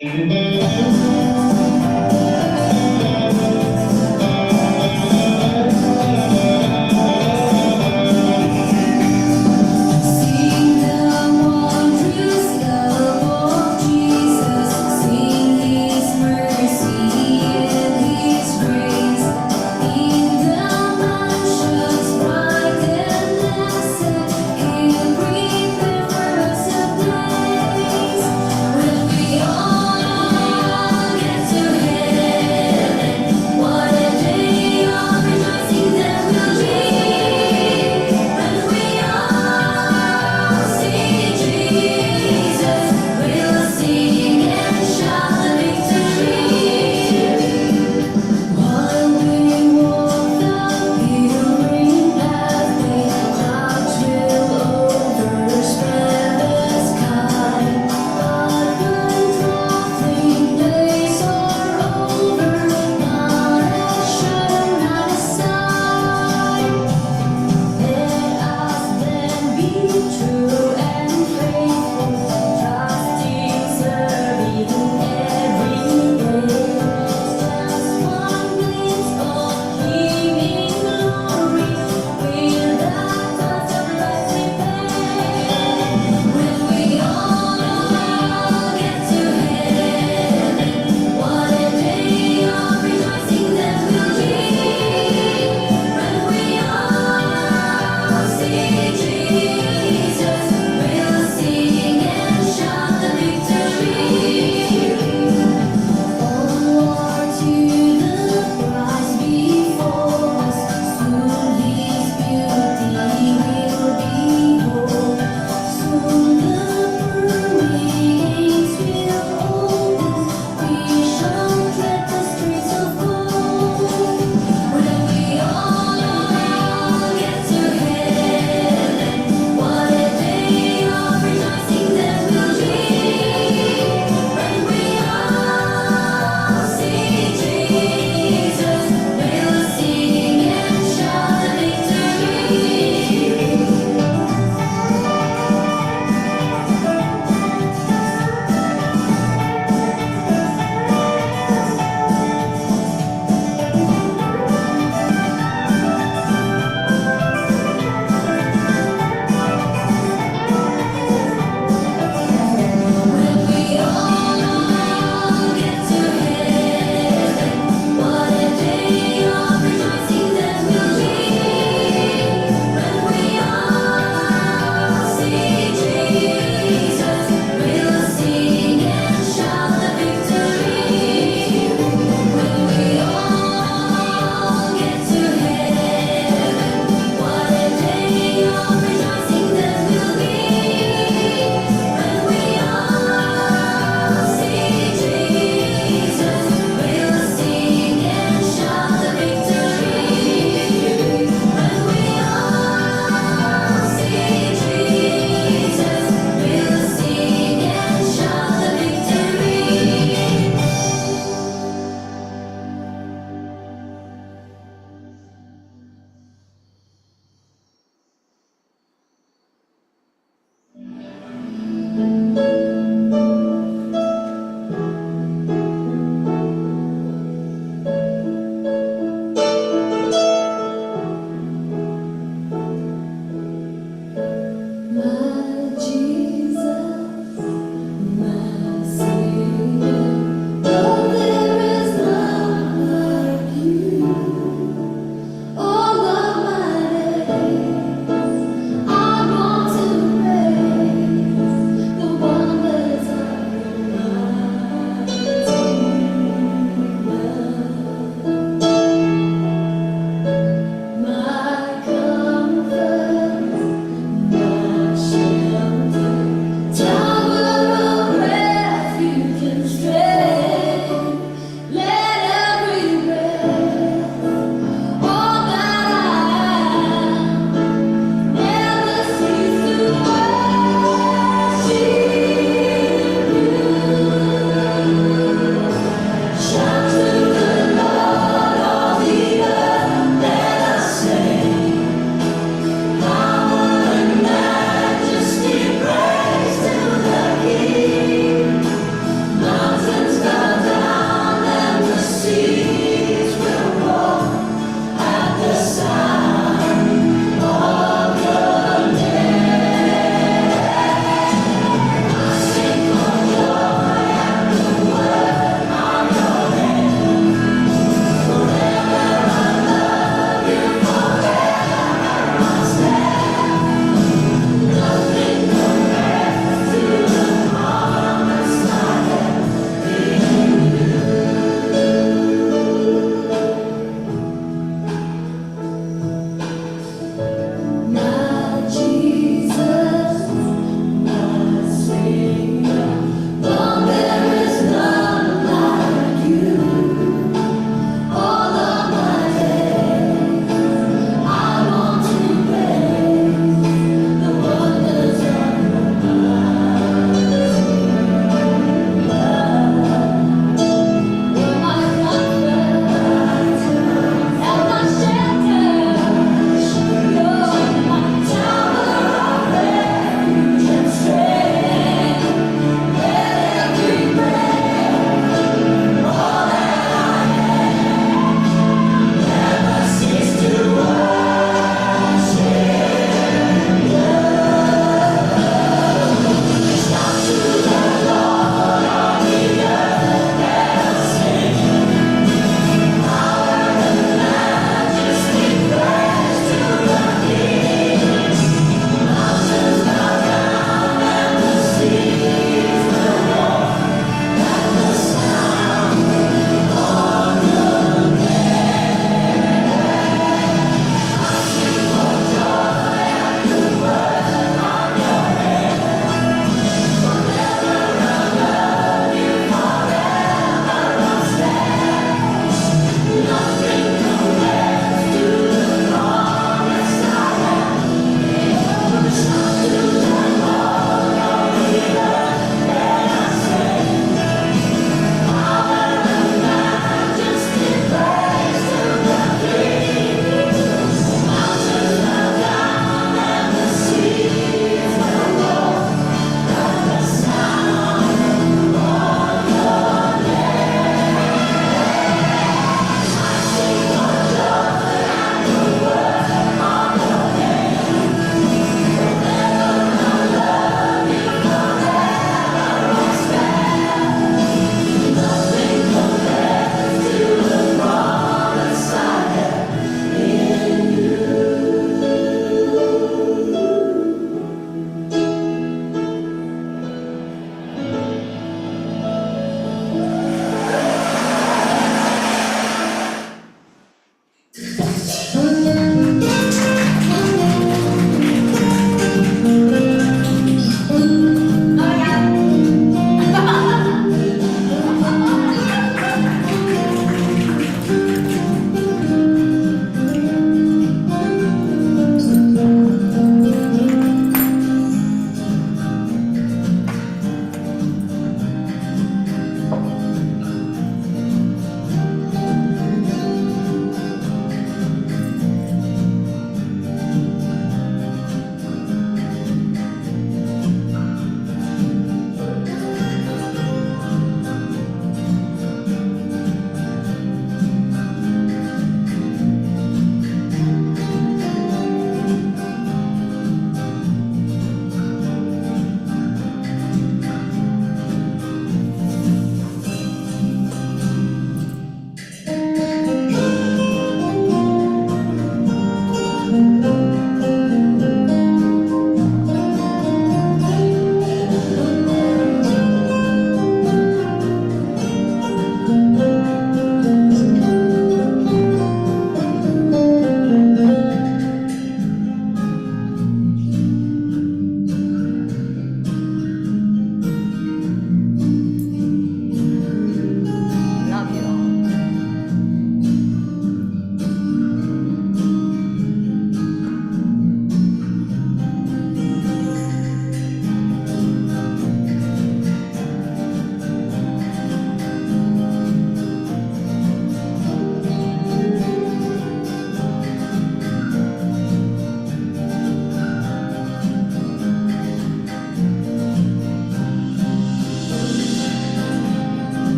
Sing the wondrous love of Jesus, sing His mercy and His grace. In the mansions bright and blessed, He'll prepare for us a place. When we all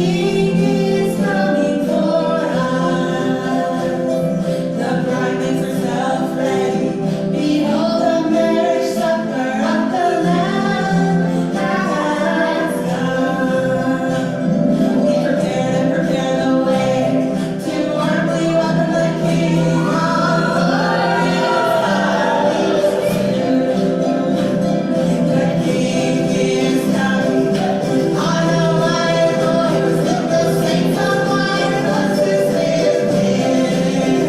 King is coming for us. The bride makes herself ready. Behold, the marriage supper of the Lamb has come. We prepare the way to warmly welcome the King of glory. The King is coming on a white horse with the saints on white horses with him.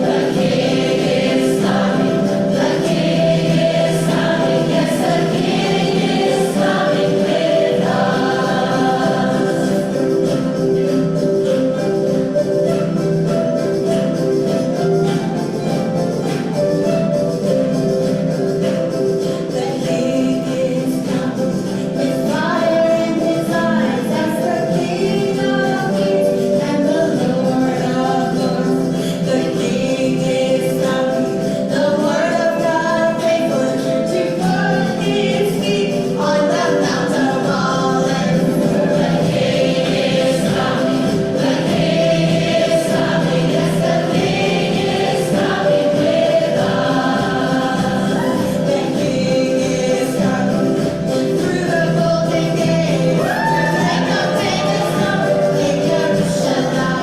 The King is coming. The King is coming. Yes, the King is coming with The King is coming with fire in his eyes. That's the King of kings and the Lord of lords. The King is coming. The word of God faithful and true to put his feet on the Mount of Olives. The King is coming. The King is coming. Yes, the King is coming with us. The King is coming through the golden gate to make a famous known in Jerusalem.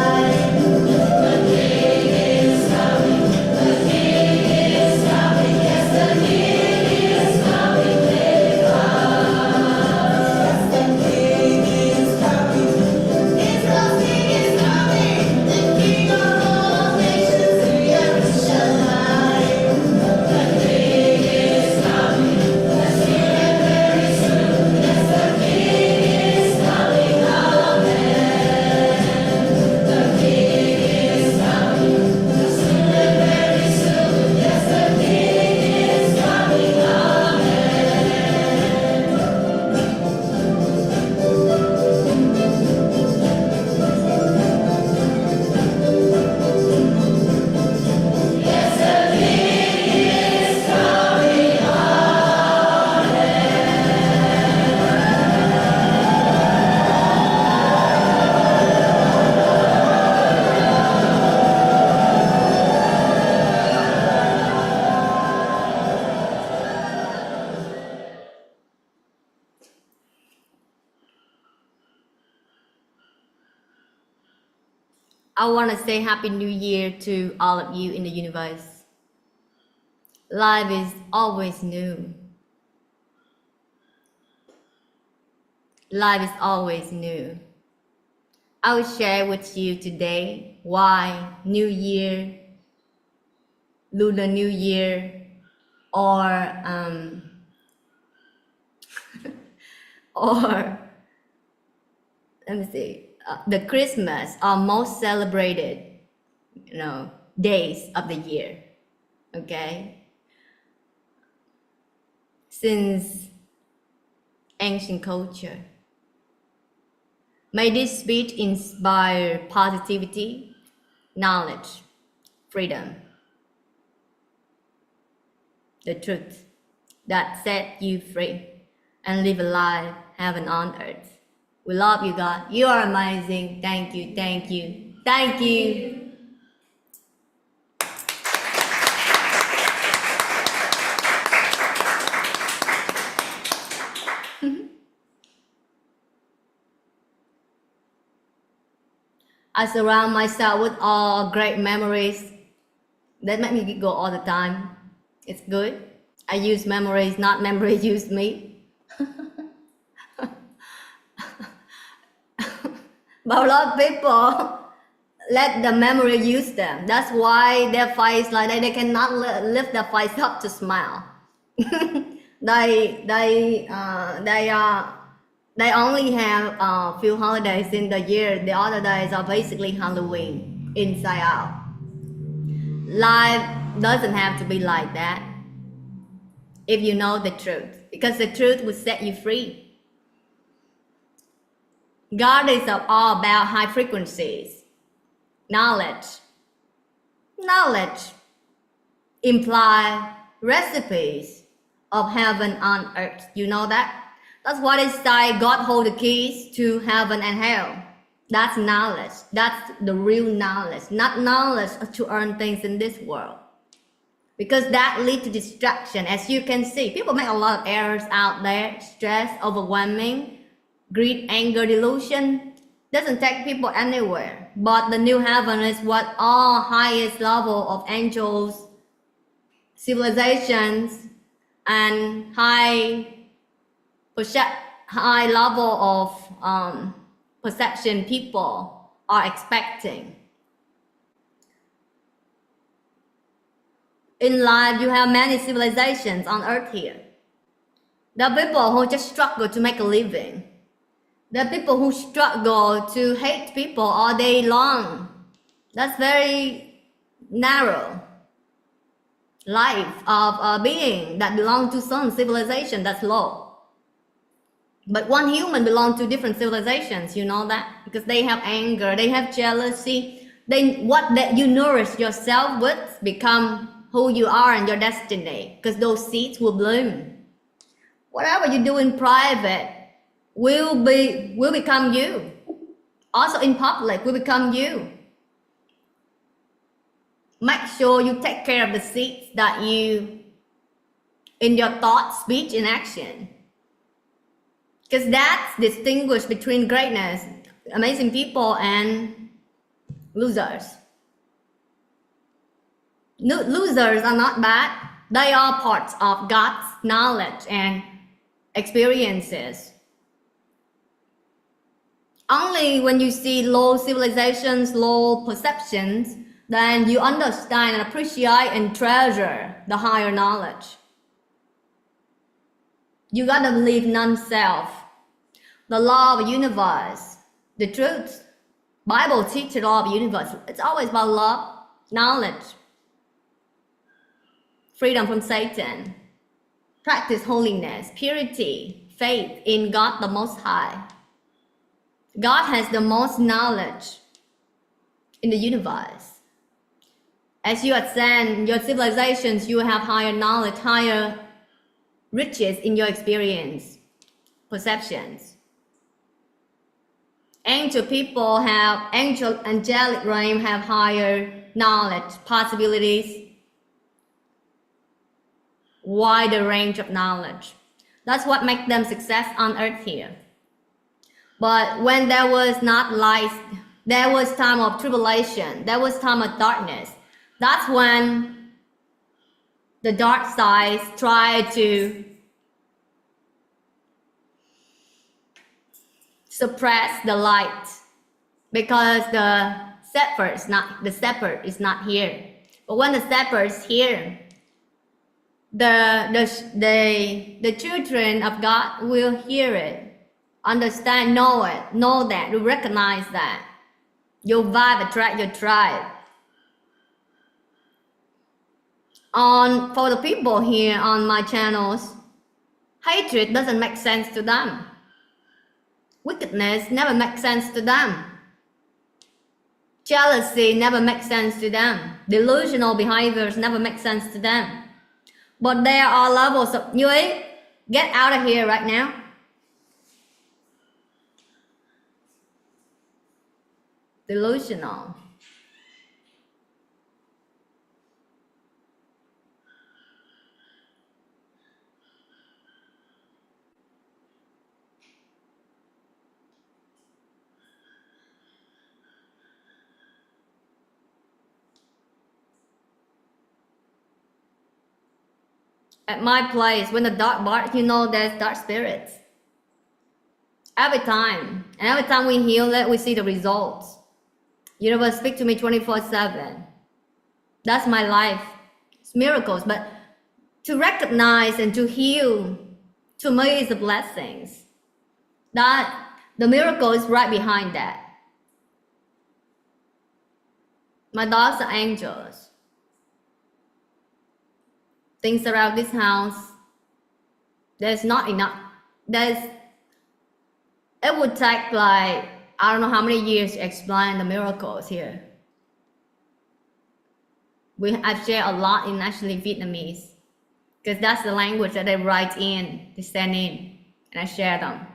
The King is coming. The King is coming. Yes, the King is coming with us. The King is coming. Israel's King is coming. The King of all nations to Jerusalem. The King is coming. Let's hear it very soon. Yes, the King is coming. Amen. The King is coming. Soon and very soon. Yes, the King is coming. Yes, the King is coming. I want to say Happy New Year to all of you in the universe. Life is always new. Life is always new. I will share with you today why New Year, Lunar New Year, or or let me see, the Christmas are most celebrated, days of the year. Okay, since ancient culture. May this speech inspire positivity, knowledge, freedom, the truth that set you free and live a life heaven on earth. We love you, God. You are amazing. Thank you, thank you, thank you. I surround myself with all great memories that make me go all the time. It's good. I use memories, not memories use me. But a lot of people let the memory use them. That's why their face like that. They cannot lift their face up to smile. They only have a few holidays in the year. The other days are basically Halloween, inside out. Life doesn't have to be like that if you know the truth, because the truth will set you free. God is all about high frequencies. Knowledge imply recipes of heaven on earth. You know that? That's what it's like. God hold the keys to heaven and hell. That's knowledge. That's the real knowledge, not knowledge to earn things in this world. Because that leads to distraction. As you can see, people make a lot of errors out there. Stress, overwhelming, greed, anger, delusion. Doesn't take people anywhere. But the new heaven is what all highest level of angels, civilizations, and high level of perception people are expecting. In life, you have many civilizations on earth here. There are people who just struggle to make a living. There are people who struggle to hate people all day long. That's very narrow life of a being that belongs to some civilization that's low. But one human belongs to different civilizations, you know that? Because they have anger, they have jealousy. What that you nourish yourself with become who you are and your destiny. Because those seeds will bloom. Whatever you do in private will become you. Also in public will become you. Make sure you take care of the seeds that you, in your thoughts, speech, and action. Because that's distinguished between greatness, amazing people, and losers. Losers are not bad. They are parts of God's knowledge and experiences. Only when you see low civilizations, low perceptions, then you understand and appreciate and treasure the higher knowledge. You gotta believe non-self, the law of the universe, the truth. Bible teaches the law of the universe. It's always about love, knowledge, freedom from Satan, practice holiness, purity, faith in God the Most High. God has the most knowledge in the universe. As you ascend your civilizations, you have higher knowledge, higher riches in your experience, perceptions. Angelic realm have higher knowledge, possibilities, wider range of knowledge. That's what makes them success on earth here. But when there was not light, there was time of tribulation, there was time of darkness. That's when the dark sides try to suppress the light because the shepherd is not here. But when the shepherd is here, the children of God will hear it, understand, know that, you recognize that. Your vibe attract your tribe. For the people here on my channels, hatred doesn't make sense to them. Wickedness never makes sense to them. Jealousy never makes sense to them. Delusional behaviors never make sense to them. But there are levels of Yui, get out of here right now. Delusional. At my place, when the dark barks, you know there's dark spirits. Every time. And every time we heal it, we see the results. Universe speak to me 24/7. That's my life. It's miracles. But to recognize and to heal, to me, is the blessings. That the miracle is right behind that. My dogs are angels. Things around this house, there's not enough. It would take like, I don't know how many years to explain the miracles here. I've shared a lot in actually Vietnamese, because that's the language that they write in, they send in. and I share them.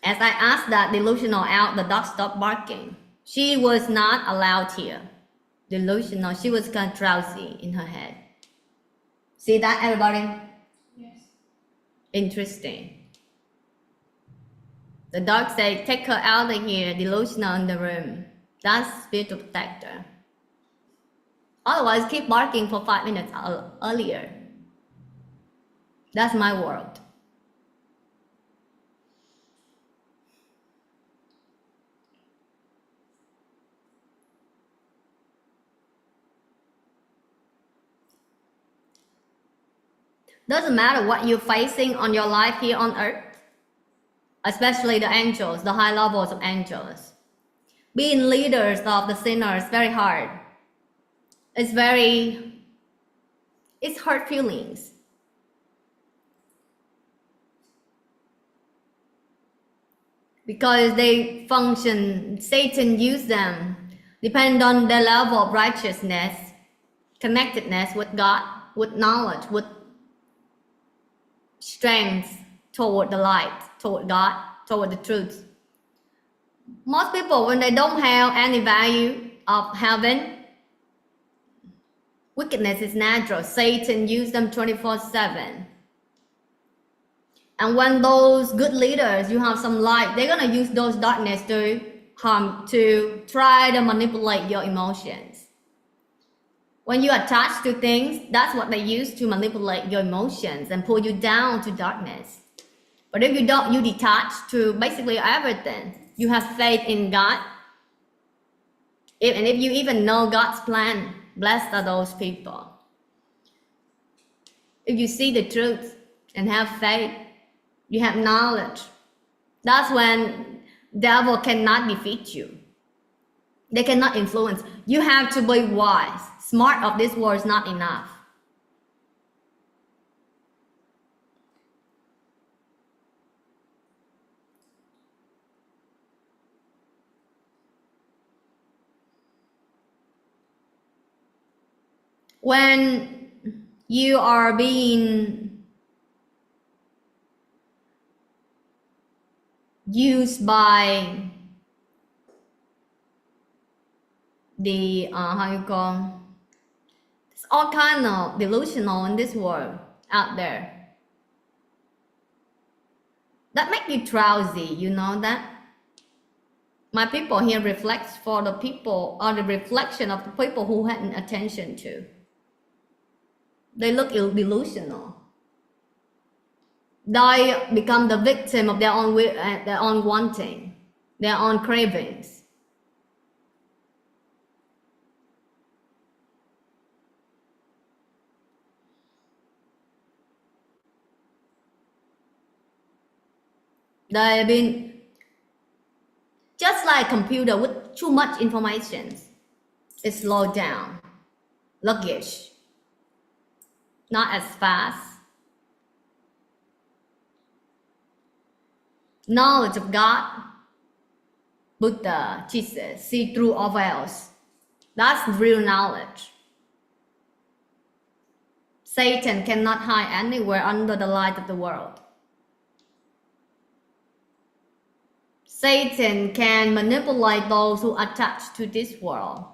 As I asked that delusional out, the dog stopped barking. She was not allowed here. Delusional, she was kind of drowsy in her head. See that, everybody? Yes. Interesting. The dog said, take her out of here, delusional in the room. That's spiritual protector. Otherwise, keep barking for 5 minutes earlier. That's my world. Doesn't matter what you're facing on your life here on earth, especially the angels, the high levels of angels. Being leaders of the sinners is very hard. It's hurt feelings. Because they function, Satan used them, depend on their level of righteousness, connectedness with God, with knowledge, with strength toward the light, toward God, toward the truth. Most people, when they don't have any value of heaven, wickedness is natural. Satan uses them 24/7. And when those good leaders, you have some light, they're gonna use those darkness to harm, to try to manipulate your emotions. When you attach to things, that's what they use to manipulate your emotions and pull you down to darkness. But if you don't, you detach to basically everything. You have faith in God. And if you even know God's plan, blessed are those people. If you see the truth and have faith, you have knowledge, that's when devil cannot defeat you. They cannot influence. You have to be wise. Smart of this world is not enough. When you are being used by the how you call, it's all kind of delusional in this world out there that make you drowsy, you know that. My people here reflects for the people, or the reflection of the people who hadn't attention to. They look delusional. They become the victim of their own wanting, their own cravings. They've been just like a computer with too much information. It's slowed down, sluggish, not as fast. Knowledge of God, Buddha, Jesus, see through all veils. That's real knowledge. Satan cannot hide anywhere under the light of the world. Satan can manipulate those who attach to this world.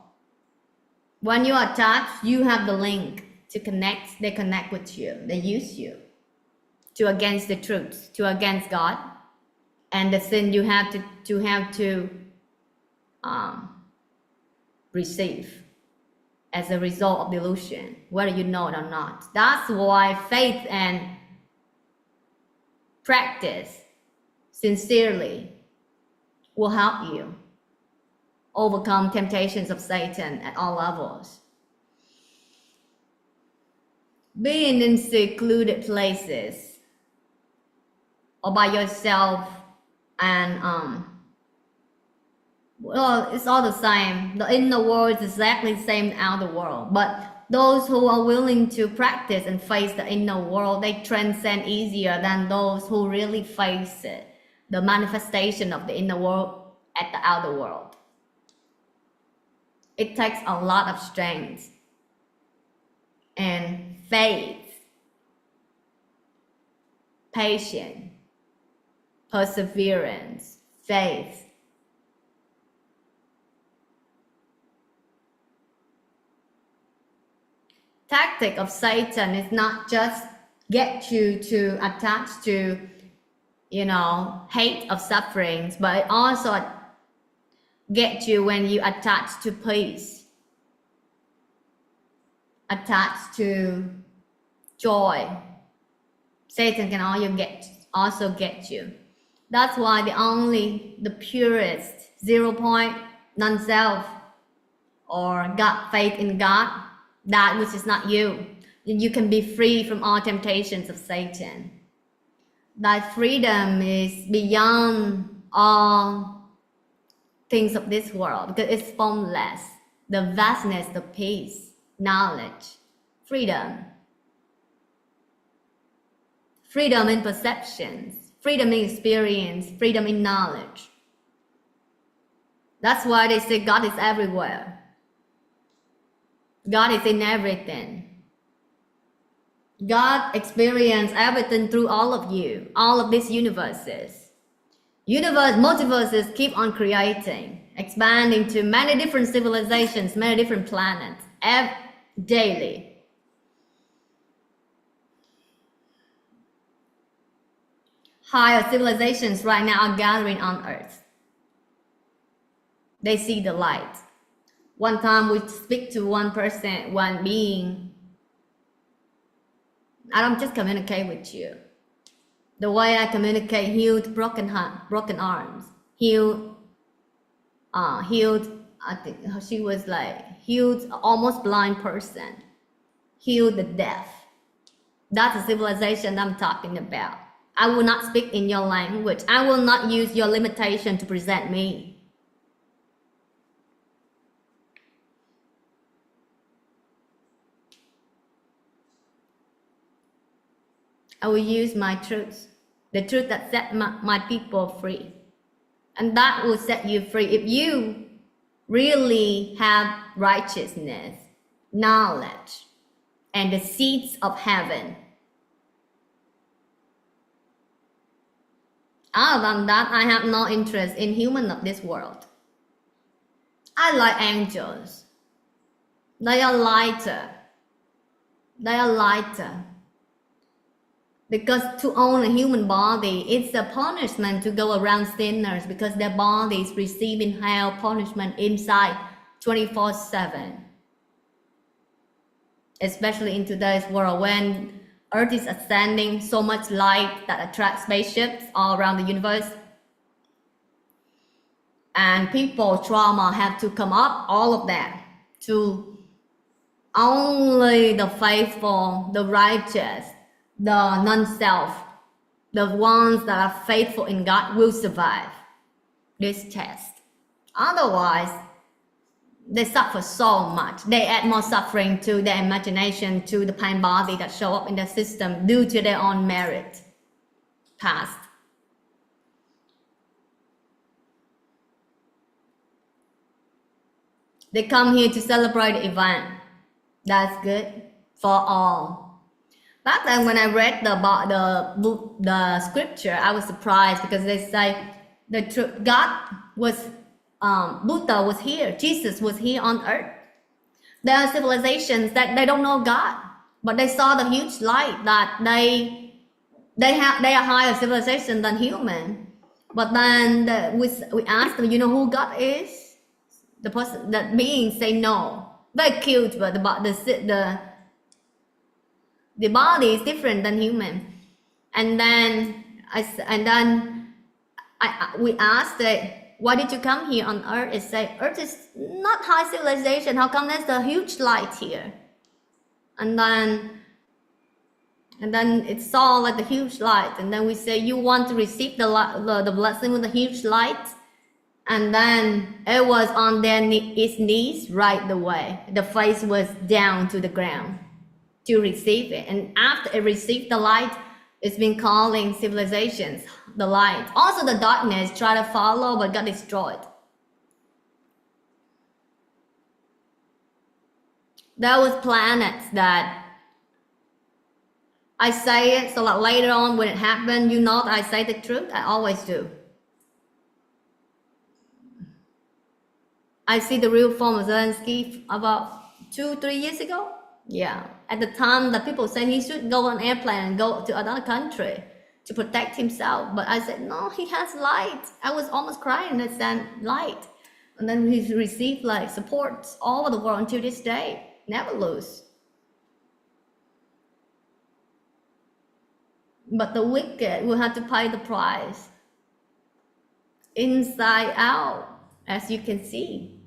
When you attach, you have the link to connect. They connect with you. They use you to against the truth, to against God, and the sin you have to receive as a result of delusion, whether you know it or not. That's why faith and practice sincerely will help you overcome temptations of Satan at all levels. Being in secluded places or by yourself, and well, it's all the same. The inner world is exactly the same as the outer world, but those who are willing to practice and face the inner world, they transcend easier than those who really face it, the manifestation of the inner world at the outer world. It takes a lot of strength and faith patience, perseverance, faith. Tactic of Satan is not just get you to attach to, hate of sufferings, but it also get you when you attach to peace, attach to joy. Satan can also get you. That's why the purest 0 point non-self or God, faith in God, that which is not you. You can be free from all temptations of Satan. That freedom is beyond all things of this world because it's formless. The vastness, the peace, knowledge, freedom. Freedom in perceptions, freedom in experience, freedom in knowledge. That's why they say God is everywhere. God is in everything. God experiences everything through all of you, all of these universes. Multiverses keep on creating, expanding to many different civilizations, many different planets, daily. Higher civilizations right now are gathering on Earth. They see the light. One time we speak to one person, one being. I don't just communicate with you. The way I communicate healed broken arms, healed. I think she was like healed almost blind person, healed the deaf. That's a civilization I'm talking about. I will not speak in your language. I will not use your limitation to present me. I will use my truth, the truth that set my people free. And that will set you free if you really have righteousness, knowledge, and the seeds of heaven. Other than that, I have no interest in humans of this world. I like angels. They are lighter. Because to own a human body, it's a punishment to go around sinners because their bodies receiving hell punishment inside 24/7. Especially in today's world when Earth is ascending so much light that attracts spaceships all around the universe. And people trauma have to come up, all of that, to only the faithful, the righteous, the non-self, the ones that are faithful in God will survive this test. Otherwise, they suffer so much. They add more suffering to their imagination, to the pain body that show up in the system due to their own merit past. They come here to celebrate the event. That's good for all. Back then when I read the scripture, I was surprised because they say God was Buddha was here, Jesus was here on earth. There are civilizations that they don't know God, but they saw the huge light that they are higher civilization than human. But then we asked them, you know who God is? The person, that being say no. Very cute, but the body is different than human. And then we asked it, why did you come here on Earth? It said, Earth is not high civilization. How come there's a huge light here? And then it saw like the huge light. And then we say, you want to receive the blessing with the huge light? And then it was on its knees right away. The face was down to the ground to receive it. And after it received the light, it's been calling civilizations the light. Also the darkness try to follow but got destroyed. There was planets that I say it so that later on when it happens, you know that I say the truth. I always do. I see the real form of Zelensky about 2-3 years ago. Yeah, at the time that people say he should go on airplane and go to another country to protect himself, but I said no, he has light. I was almost crying. I said light, and then he received like support all over the world until this day. Never lose. But the wicked will have to pay the price, inside out, as you can see.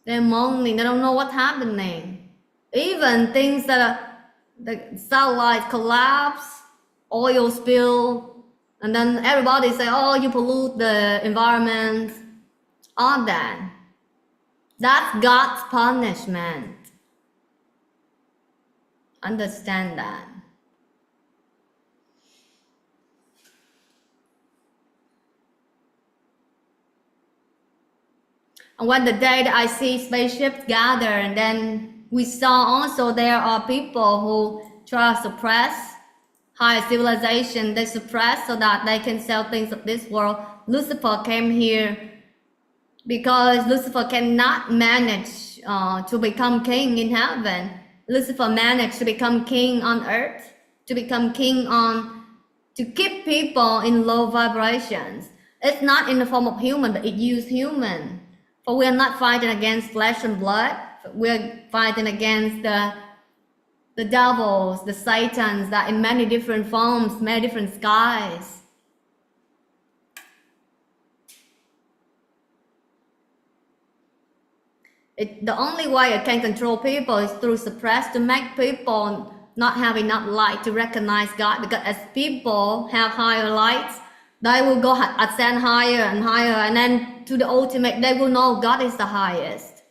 They're moaning. They don't know what's happening. Even things that are the satellite collapse, oil spill, and then everybody say, "Oh, you pollute the environment." All that. That's God's punishment. Understand that. And when the day that I see spaceships gather, and then we saw also there are people who try to suppress higher civilization. They suppress so that they can sell things of this world. Lucifer came here because Lucifer cannot manage to become king in heaven. Lucifer managed to become king on earth, to become king on, to keep people in low vibrations. It's not in the form of human, but it used human. For we are not fighting against flesh and blood. We're fighting against the devils, the satans that in many different forms, many different skies. The only way it can control people is through suppress, to make people not have enough light to recognize God. Because as people have higher lights, they will go ascend higher and higher, and then to the ultimate, they will know God is the highest.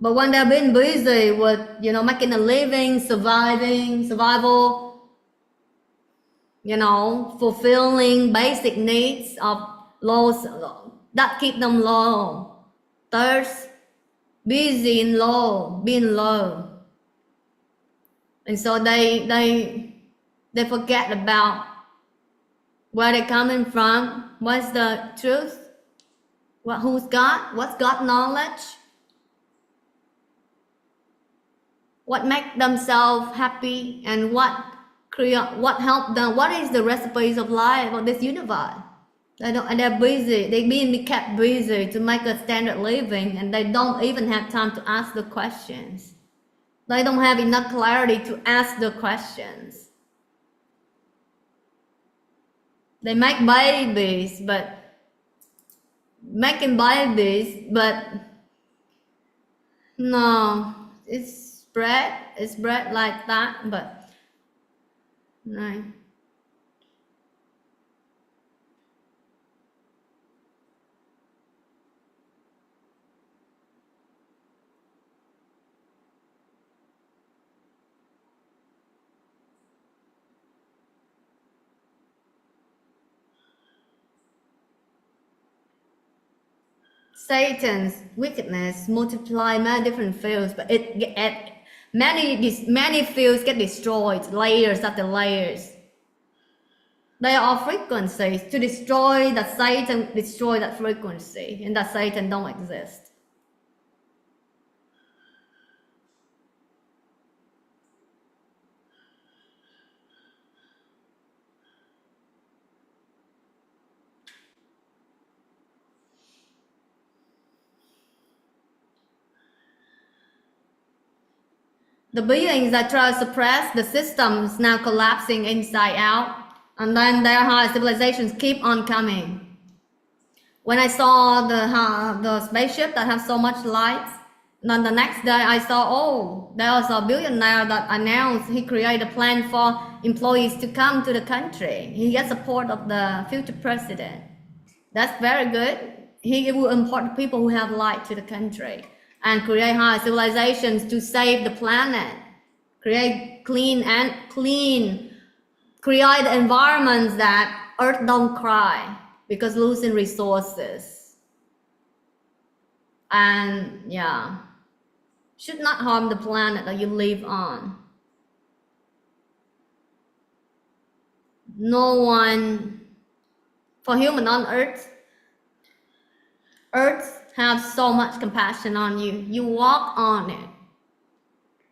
But when they're being busy with, making a living, survival, fulfilling basic needs of low, that keep them low. Thirst, busy and low, being low. And so they forget about where they're coming from, what's the truth, who's God, what's God knowledge, what make themselves happy, and what help them, what is the recipes of life of this universe. And they're busy, they're being kept busy to make a standard living, and they don't even have time to ask the questions. They don't have enough clarity to ask the questions. They make babies, but no, it's bred like that, but no. Satan's wickedness multiply many different fields, but many fields get destroyed, layers after layers. They are frequencies. To destroy that Satan, destroy that frequency, and that Satan don't exist. The beings that try to suppress the systems now collapsing inside out, and then their higher civilizations keep on coming. When I saw the spaceship that has so much lights, then the next day I saw, there was a billionaire that announced he created a plan for employees to come to the country. He gets support of the future president. That's very good. He will import people who have light to the country and create higher civilizations to save the planet, create create environments that Earth don't cry because losing resources. And yeah, should not harm the planet that you live on. No one, for human on Earth have so much compassion on you. You walk on it.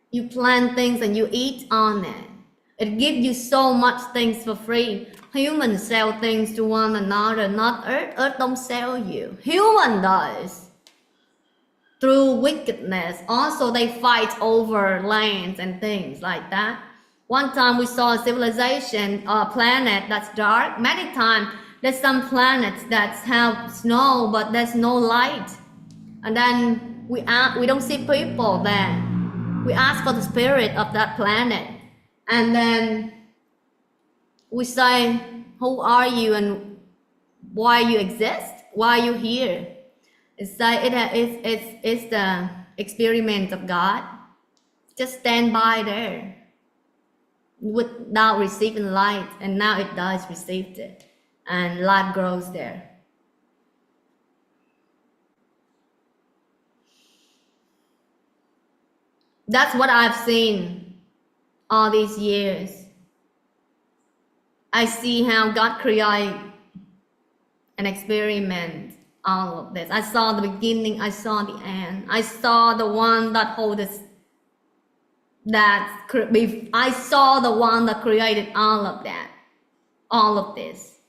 You plant things and you eat on it. It gives you so much things for free. Humans sell things to one another, not Earth. Earth don't sell you. Human does. Through wickedness. Also, they fight over lands and things like that. One time we saw a civilization, a planet that's dark. Many times there's some planets that have snow, but there's no light. And then we don't see people there. We ask for the spirit of that planet. And then we say, who are you and why you exist? Why are you here? It's the experiment of God. Just stand by there without receiving light, and now it does receive it, and light grows there. That's what I've seen all these years. I see how God created an experiment, all of this. I saw the beginning, I saw the end. I saw the one that holds us, I saw the one that created all of that, all of this.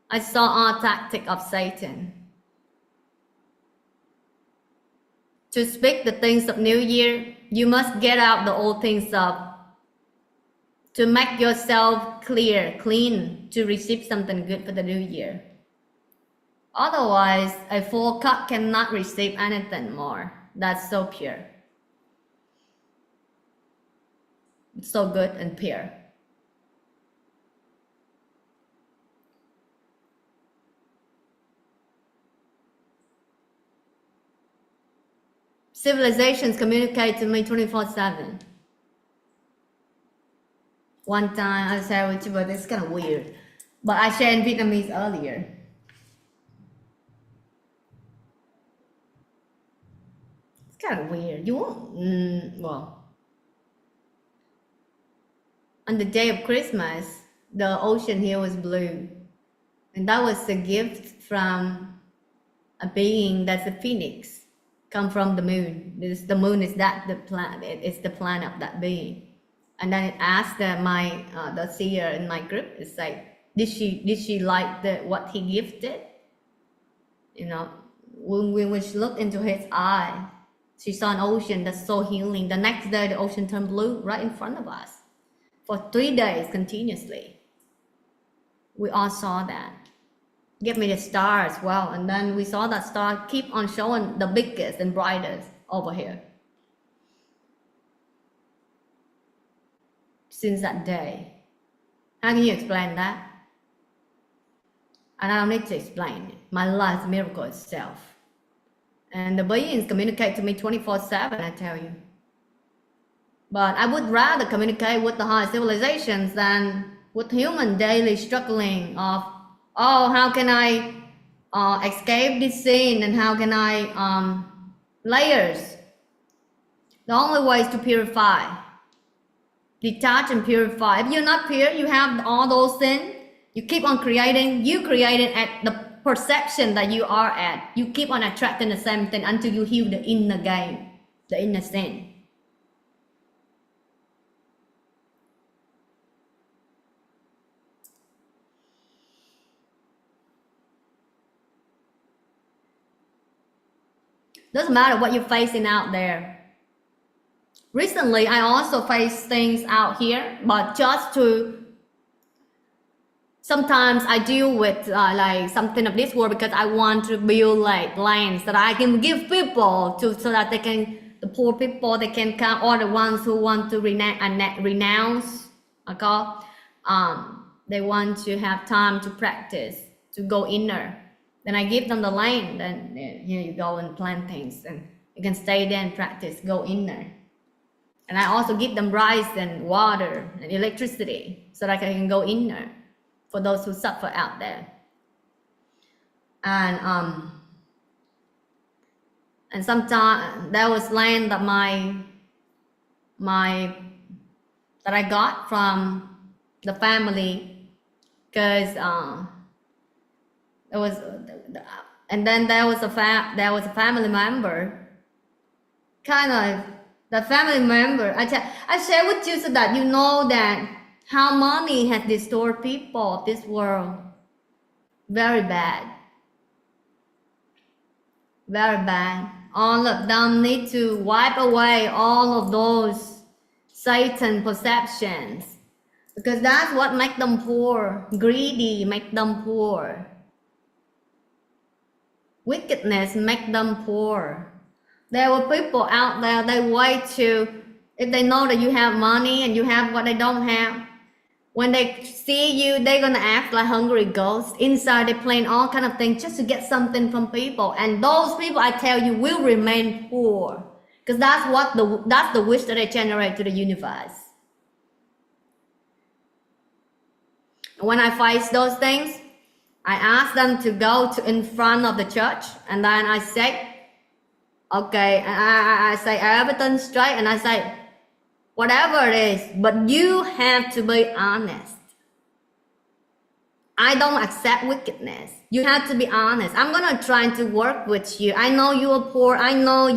I saw all tactic of Satan. To speak the things of New Year, you must get out the old things up to make yourself clear, clean, to receive something good for the New Year. Otherwise, a full cup cannot receive anything more. That's so pure. It's so good and pure. Civilizations communicate to me 24/7. One time I shared with you, but it's kind of weird. But I shared in Vietnamese earlier. It's kind of weird. You won't, well. On the day of Christmas, the ocean here was blue. And that was a gift from a being that's a phoenix. Come from the moon. The moon is the planet. It's the planet of that being. And then it asked the seer in my group. It's like, did she like what he gifted? You know, when she looked into his eye, she saw an ocean that's so healing. The next day, the ocean turned blue right in front of us for 3 days continuously. We all saw that. Give me the star as well. And then we saw that star keep on showing the biggest and brightest over here. Since that day. How can you explain that? And I don't need to explain it. My life is a miracle itself. And the beings communicate to me 24/7, I tell you. But I would rather communicate with the high civilizations than with human daily struggling of, oh, how can I escape this sin, and how can I layers. The only way is to purify, detach and purify. If you're not pure, you have all those things. You keep on creating. You created at the perception that you are at. You keep on attracting the same thing until you heal the inner game, the inner sin. Doesn't matter what you're facing out there. Recently, I also face things out here, but just to, sometimes I deal with like something of this world because I want to build like lands that I can give people to, so that they can, the poor people, they can come, or the ones who want to renounce, they want to have time to practice, to go inner. Then I give them the land, and you go and plant things, and you can stay there and practice, go inner. And I also give them rice and water and electricity so that I can go inner for those who suffer out there. and sometimes there was land that that I got from the family, because there was, and then there was a family member, kind of the family member. I share with you so that you know that how money has distorted people of this world. Very bad. Very bad. All of them need to wipe away all of those Satan perceptions, because that's what makes them poor. Greedy make them poor. Wickedness make them poor. There were people out there, they wait to, if they know that you have money and you have what they don't have, when they see you, they're gonna act like hungry ghosts. Inside, they plan all kind of things just to get something from people. And those people, I tell you, will remain poor, because that's the wish that they generate to the universe. When I face those things, I ask them to go to in front of the church, and then I say, okay, I say everything straight, and I say, whatever it is, but you have to be honest. I don't accept wickedness. You have to be honest. I'm gonna try to work with you. I know you are poor. I know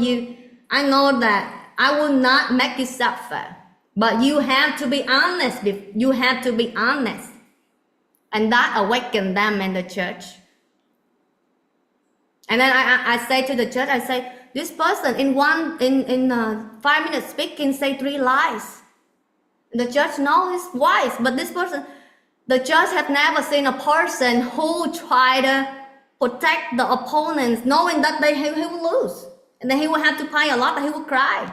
that I will not make you suffer. But you have to be honest. You have to be honest. And that awakens them in the church. And then I say to the church, I say, this person in 5 minutes speaking say 3 lies. The church knows it's wise, but this person, the church have never seen a person who try to protect the opponents, knowing that he will lose, and then he will have to pay a lot, and he will cry.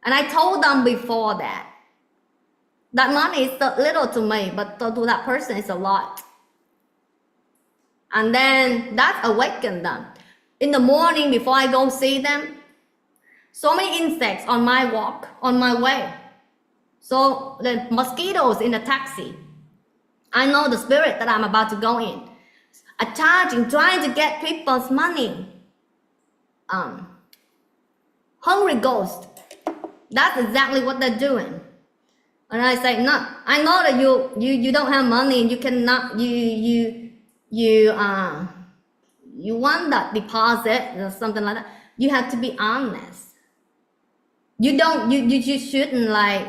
And I told them before that money is little to me, but to that person is a lot. And then that awakened them. In the morning before I go see them, so many insects on my walk, on my way. So the mosquitoes in the taxi. I know the spirit that I'm about to go in. Attaching, trying to get people's money. Hungry ghost. That's exactly what they're doing. And I say, no, I know that you don't have money, and you cannot, you want that deposit or something like that. You have to be honest. You shouldn't like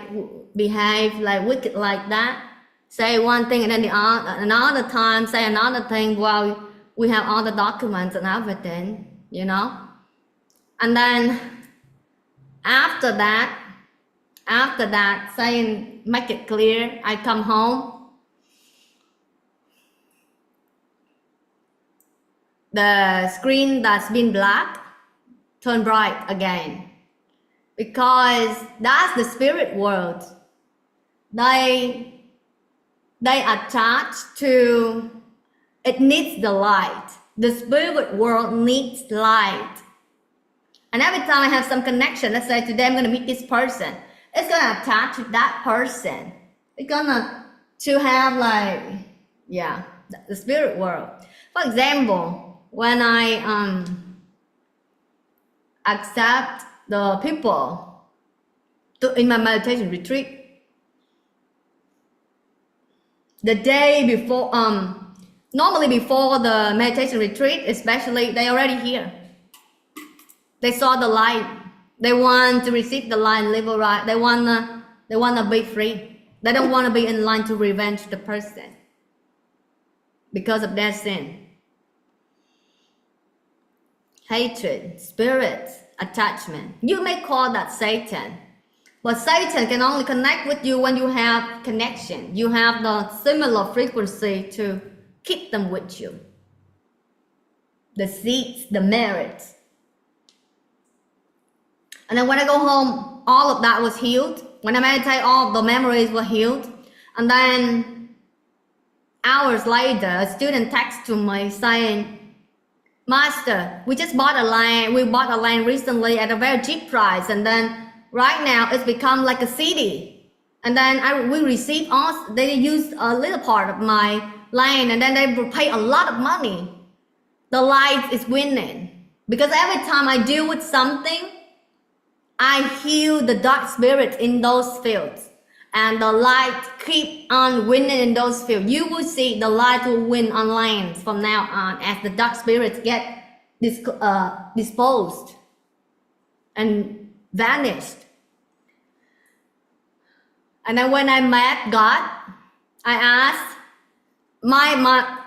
behave like wicked like that. Say one thing and then another time say another thing while we have all the documents and everything, you know. And then after that, saying, make it clear, I come home. The screen that's been black turn bright again, because that's the spirit world. They attach to, it needs the light. The spirit world needs light. And every time I have some connection, let's say today I'm going to meet this person, it's going to attach to that person. It's going to have like, yeah, the spirit world. For example, when I accept the people in my meditation retreat, the day before, normally before the meditation retreat, especially, they already here. They saw the light. They want to receive the light, live right. They wanna be free. They don't want to be in line to revenge the person because of their sin. Hatred, spirits, attachment. You may call that Satan, but Satan can only connect with you when you have connection. You have the similar frequency to keep them with you. The seeds, the merits. And then when I go home, all of that was healed. When I meditate, all of the memories were healed. And then hours later, a student texted to me saying, Master, we just bought a land. We bought a land recently at a very cheap price, and then right now it's become like a city. And then we received they used a little part of my land, and then they pay a lot of money. the light is winning. Because every time I deal with something, I heal the dark spirits in those fields. And the light keep on winning in those fields. You will see the light will win on lands from now on as the dark spirits get disposed and vanished. And then when I met God, I asked my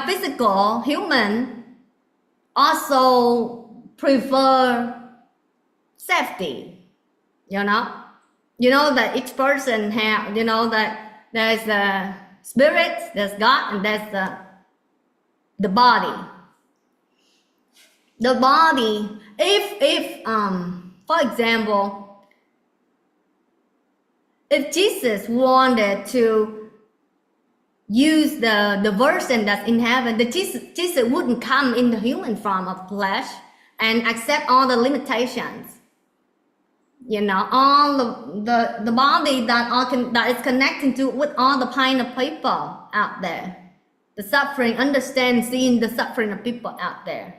physical human also prefer safety, you know that each person have, that there's the spirit, there's God, and there's the body. The body, if for example, if Jesus wanted to use the version that's in heaven, Jesus wouldn't come in the human form of flesh and accept all the limitations. All the body that is connecting to with all the kind of people out there, the suffering, seeing the suffering of people out there.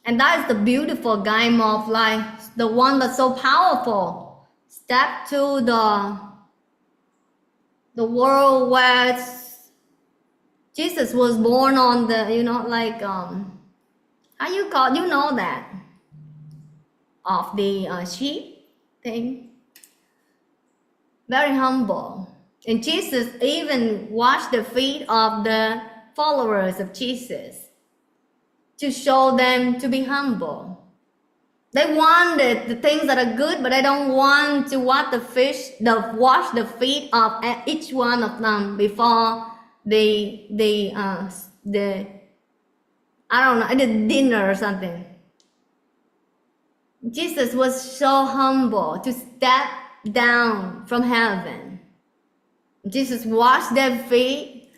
And that is the beautiful game of life, the one that's so powerful. Step to the world where Jesus was born on the, how you call, that, of the sheep thing. Very humble. And Jesus even washed the feet of the followers of Jesus to show them to be humble. They wanted the things that are good, but they don't want to wash the feet of each one of them before the dinner or something. Jesus was so humble to step down from heaven. Jesus washed their feet,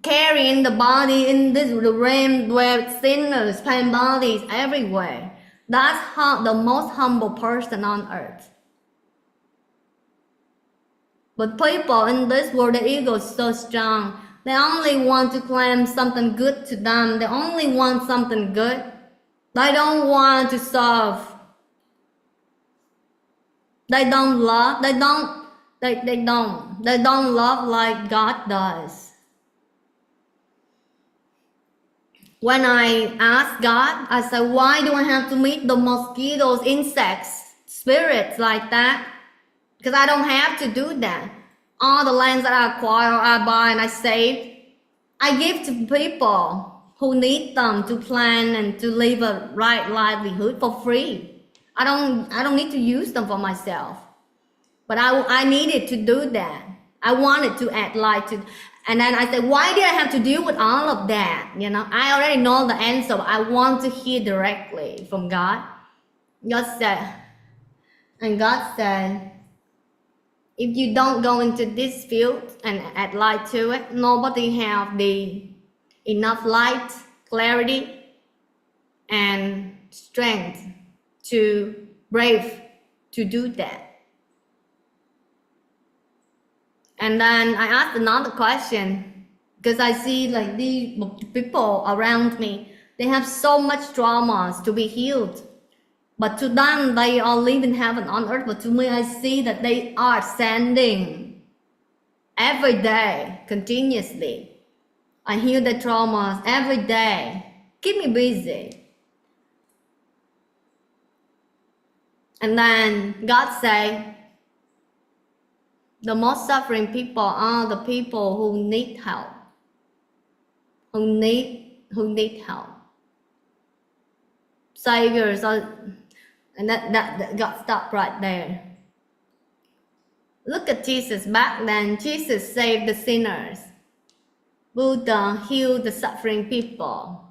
carrying the body in the realm where sinners find bodies everywhere. That's the most humble person on earth. But people in this world, their ego is so strong. They only want to claim something good to them. They only want something good. They don't want to serve. They don't love. They don't love like God does. When I asked God, I said, why do I have to meet the mosquitoes, insects, spirits like that? Because I don't have to do that. All the lands that I acquire, I buy and I save, I give to people who need them to plan and to live a right livelihood for free. I don't need to use them for myself. But I needed to do that. I wanted to add light to. And then I said, why did I have to deal with all of that? I already know the answer. But I want to hear directly from God. God said, if you don't go into this field and add light to it, nobody have the enough light, clarity, and strength to brave to do that. And then I asked another question, because I see like these people around me, they have so much traumas to be healed. But to them, they are living heaven on earth. But to me, I see that they are ascending every day, continuously. I heal the traumas every day. Keep me busy. And then God said, the most suffering people are the people who need help. Who need help. Saviors are, and that got stopped right there. Look at Jesus. Back then, Jesus saved the sinners. Buddha healed the suffering people.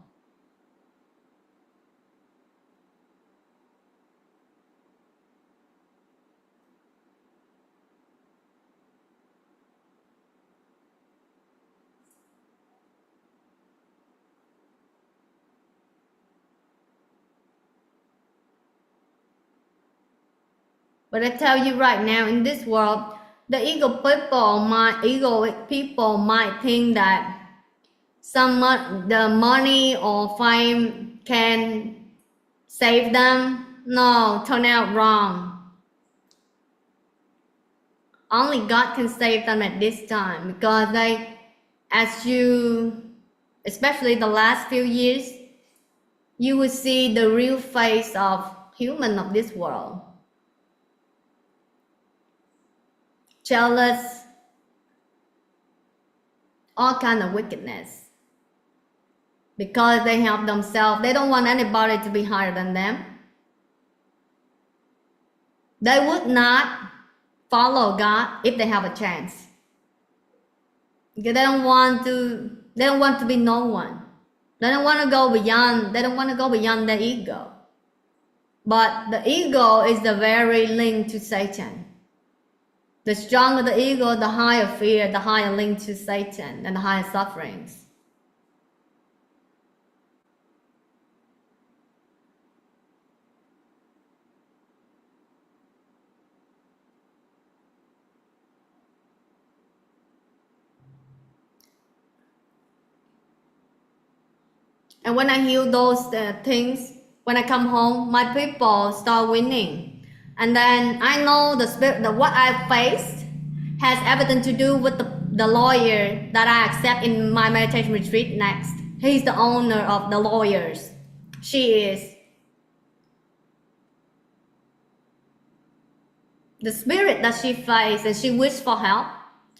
But I tell you right now, in this world, the egoic people might think that the money or fame can save them. No, turn out wrong. Only God can save them at this time, because especially the last few years, you will see the real face of human of this world. Jealous, all kind of wickedness. Because they help themselves, they don't want anybody to be higher than them. They would not follow God if they have a chance. Because they don't want to be no one. They don't want to go beyond their ego. But the ego is the very link to Satan. The stronger the ego, the higher fear, the higher link to Satan, and the higher sufferings. And when I heal those things, when I come home, my people start winning. And then I know the spirit, that what I faced has everything to do with the lawyer that I accept in my meditation retreat next. He's the owner of the lawyers. She is. The spirit that she faced, and she wished for help.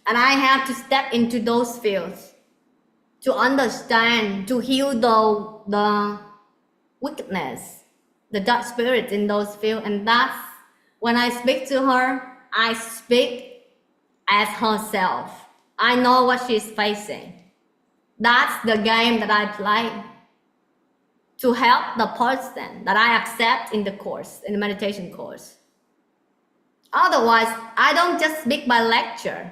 And I had to step into those fields to understand, to heal the wickedness, the dark spirit in those fields. And that's when I speak to her, I speak as herself. I know what she's facing. That's the game that I play to help the person that I accept in the course, in the meditation course. Otherwise, I don't just speak by lecture.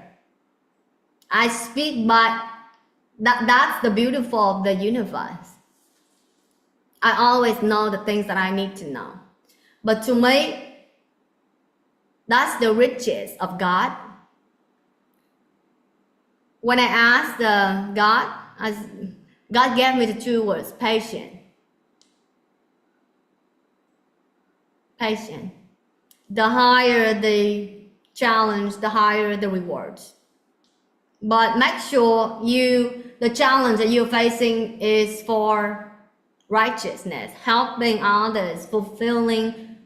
I speak by that's the beautiful of the universe. I always know the things that I need to know. But to me, that's the riches of God. When I asked God gave me the two words, patient. Patient. The higher the challenge, the higher the rewards. But make sure the challenge that you're facing is for righteousness, helping others, fulfilling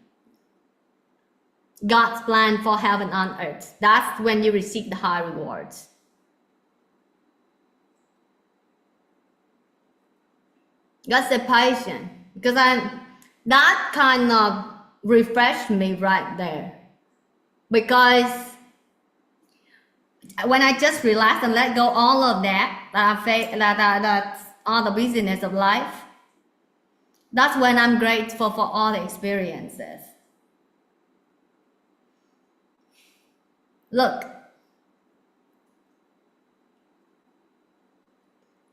God's plan for heaven on earth. That's when you receive the high rewards. God said patient, because that kind of refreshed me right there. Because when I just relax and let go all of that's all the busyness of life, that's when I'm grateful for all the experiences. Look,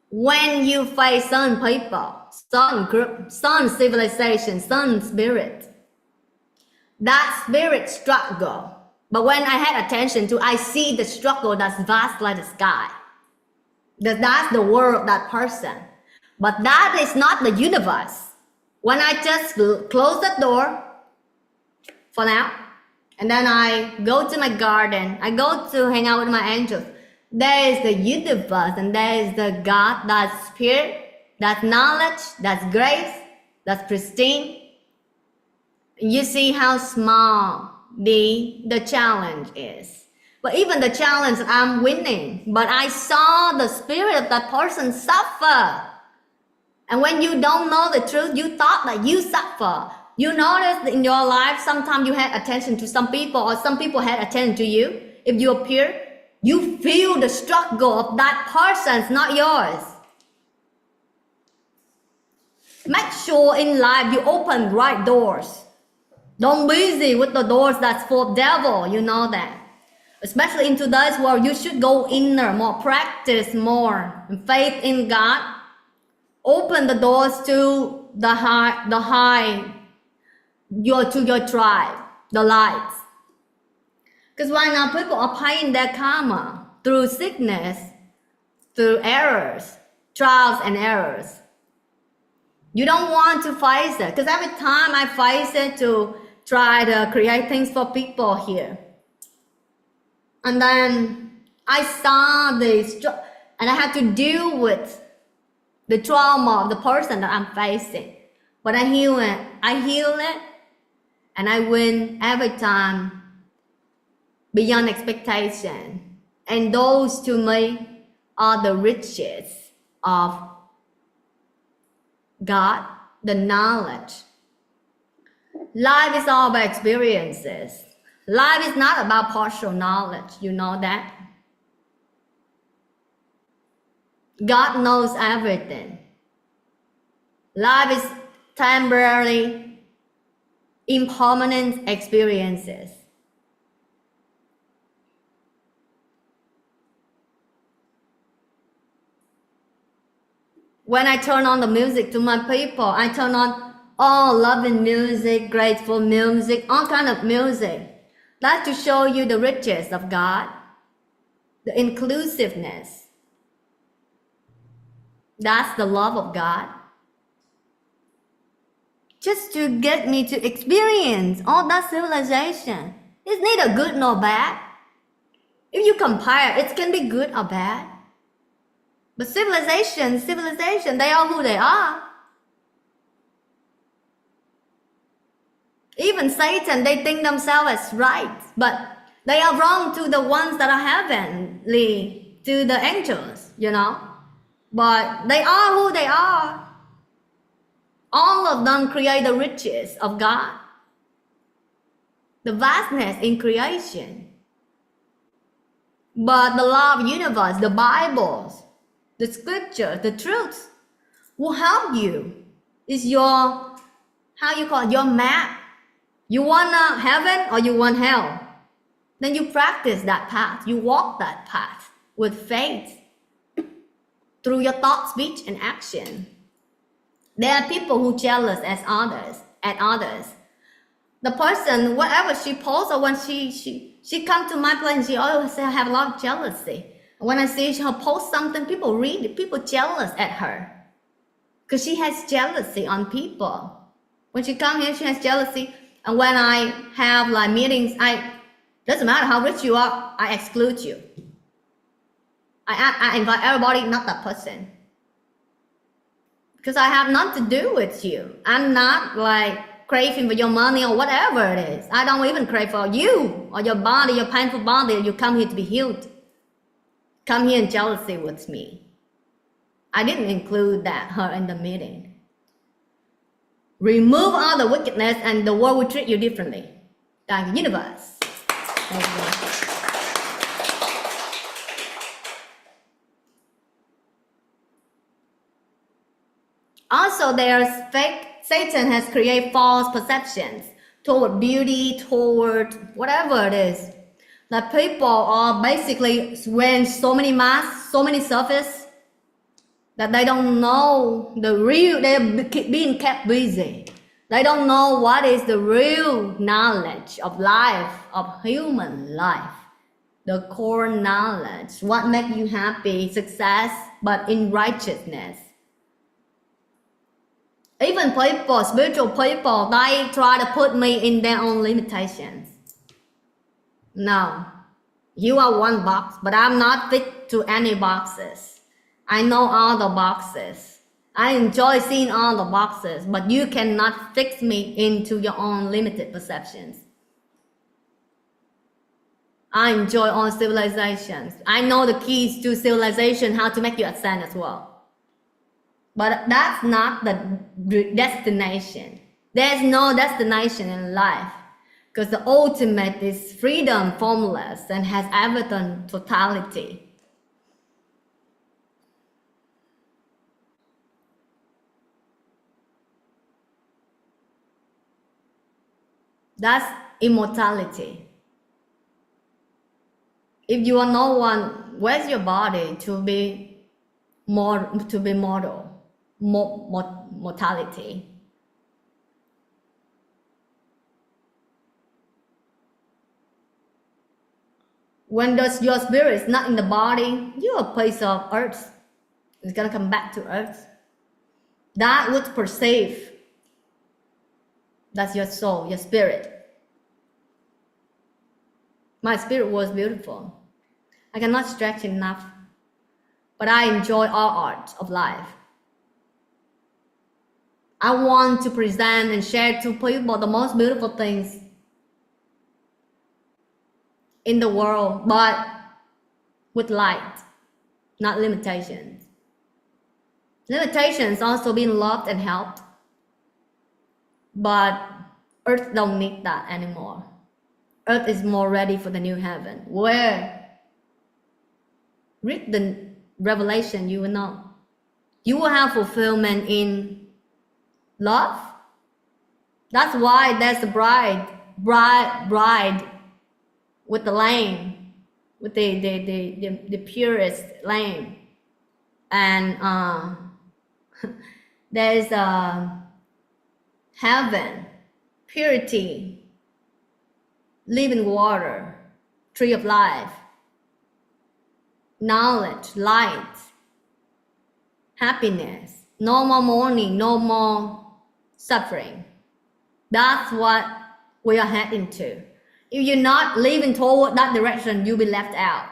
when you face certain people, certain group, certain civilization, certain spirit, that spirit struggle. But when I had attention to, I see the struggle that's vast like the sky. That's the world, that person. But that is not the universe. When I just close the door for now, and then I go to my garden, I go to hang out with my angels, there is the universe, and there is the God, that's spirit, that's knowledge, that's grace, that's pristine. You see how small the challenge is. But even the challenge, I'm winning. But I saw the spirit of that person suffer. And when you don't know the truth, you thought that you suffer. You notice in your life, sometimes you had attention to some people, or some people had attention to you. If you appear, you feel the struggle of that person, it's not yours. Make sure in life you open right doors. Don't be busy with the doors that's full of devil, you know that. Especially in today's world, you should go inner more, practice more, and faith in God. Open the doors to to your tribe, the lights. Because right now people are paying their karma through sickness, through errors, trials and errors. You don't want to face it, because every time I face it to try to create things for people here, and then I saw and I had to deal with the trauma of the person that I'm facing. But I heal it, and I win every time beyond expectation. And those to me are the riches of God, the knowledge. Life is all about experiences. Life is not about partial knowledge, you know that? God knows everything. Life is temporary, impermanent experiences. When I turn on the music to my people, I turn on all loving music, grateful music, all kind of music. That's to show you the riches of God, the inclusiveness. That's the love of God. Just to get me to experience all that civilization. It's neither good nor bad. If you compare, it can be good or bad. But civilization, they are who they are. Even Satan, they think themselves as right, but they are wrong to the ones that are heavenly, to the angels, you know. But they are who they are. All of them create the riches of God, the vastness in creation. But the law of the universe, the Bibles, the scripture, the truth will help you. It's your, how you call it, your map. You want heaven or you want hell? Then you practice that path. You walk that path with faith through your thought, speech, and action. There are people who jealous at others. The person, whatever she posts, or when she comes to my place, she always say I have a lot of jealousy. When I see her post something, people read it, people jealous at her. Because she has jealousy on people. When she comes here, she has jealousy. And when I have like meetings, doesn't matter how rich you are, I exclude you. I invite everybody, not that person. Because I have nothing to do with you. I'm not like craving for your money or whatever it is. I don't even crave for you or your body, your painful body. You come here to be healed. Come here in jealousy with me. I didn't include her in the meeting. Remove all the wickedness and the world will treat you differently. Thank you, universe. Thank you. Also, Satan has created false perceptions toward beauty, toward whatever it is. That people are basically wearing so many masks, so many surfaces, that they don't know the real, they're being kept busy. They don't know what is the real knowledge of life, of human life. The core knowledge, what makes you happy, success, but in righteousness. Even people, spiritual people, they try to put me in their own limitations. No, you are one box, but I'm not fit to any boxes. I know all the boxes. I enjoy seeing all the boxes, but you cannot fix me into your own limited perceptions. I enjoy all civilizations. I know the keys to civilization, how to make you ascend as well. But that's not the destination. There's no destination in life. Because the ultimate is freedom, formless, and has everything totality. That's immortality. If you are no one, where's your body to be mortal? Mortality. When your spirit is not in the body, you're a piece of earth. It's gonna come back to earth. That would perceive. That's your soul, your spirit. My spirit was beautiful. I cannot stretch enough, but I enjoy all art of life. I want to present and share to people the most beautiful things in the world, but with light, not limitations. Limitations also being loved and helped, but earth don't need that anymore. Earth is more ready for the new heaven, where read the revelation, you will know. You will have fulfillment in love. That's why there's the bride with the lamb, with the purest lamb, and there's heaven, purity, living water, tree of life, knowledge, light, happiness, no more mourning, no more suffering. That's what we are heading to. If you're not living toward that direction, you'll be left out.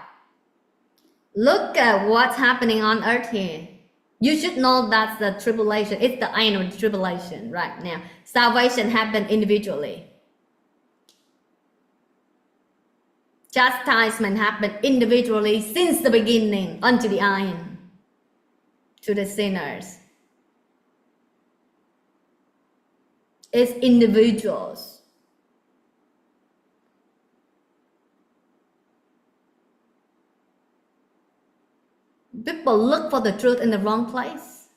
Look at what's happening on earth here. You should know that's the tribulation. It's the end of the tribulation right now. Salvation happened individually. Chastisement happened individually since the beginning unto the end to the sinners. It's individuals. People look for the truth in the wrong place.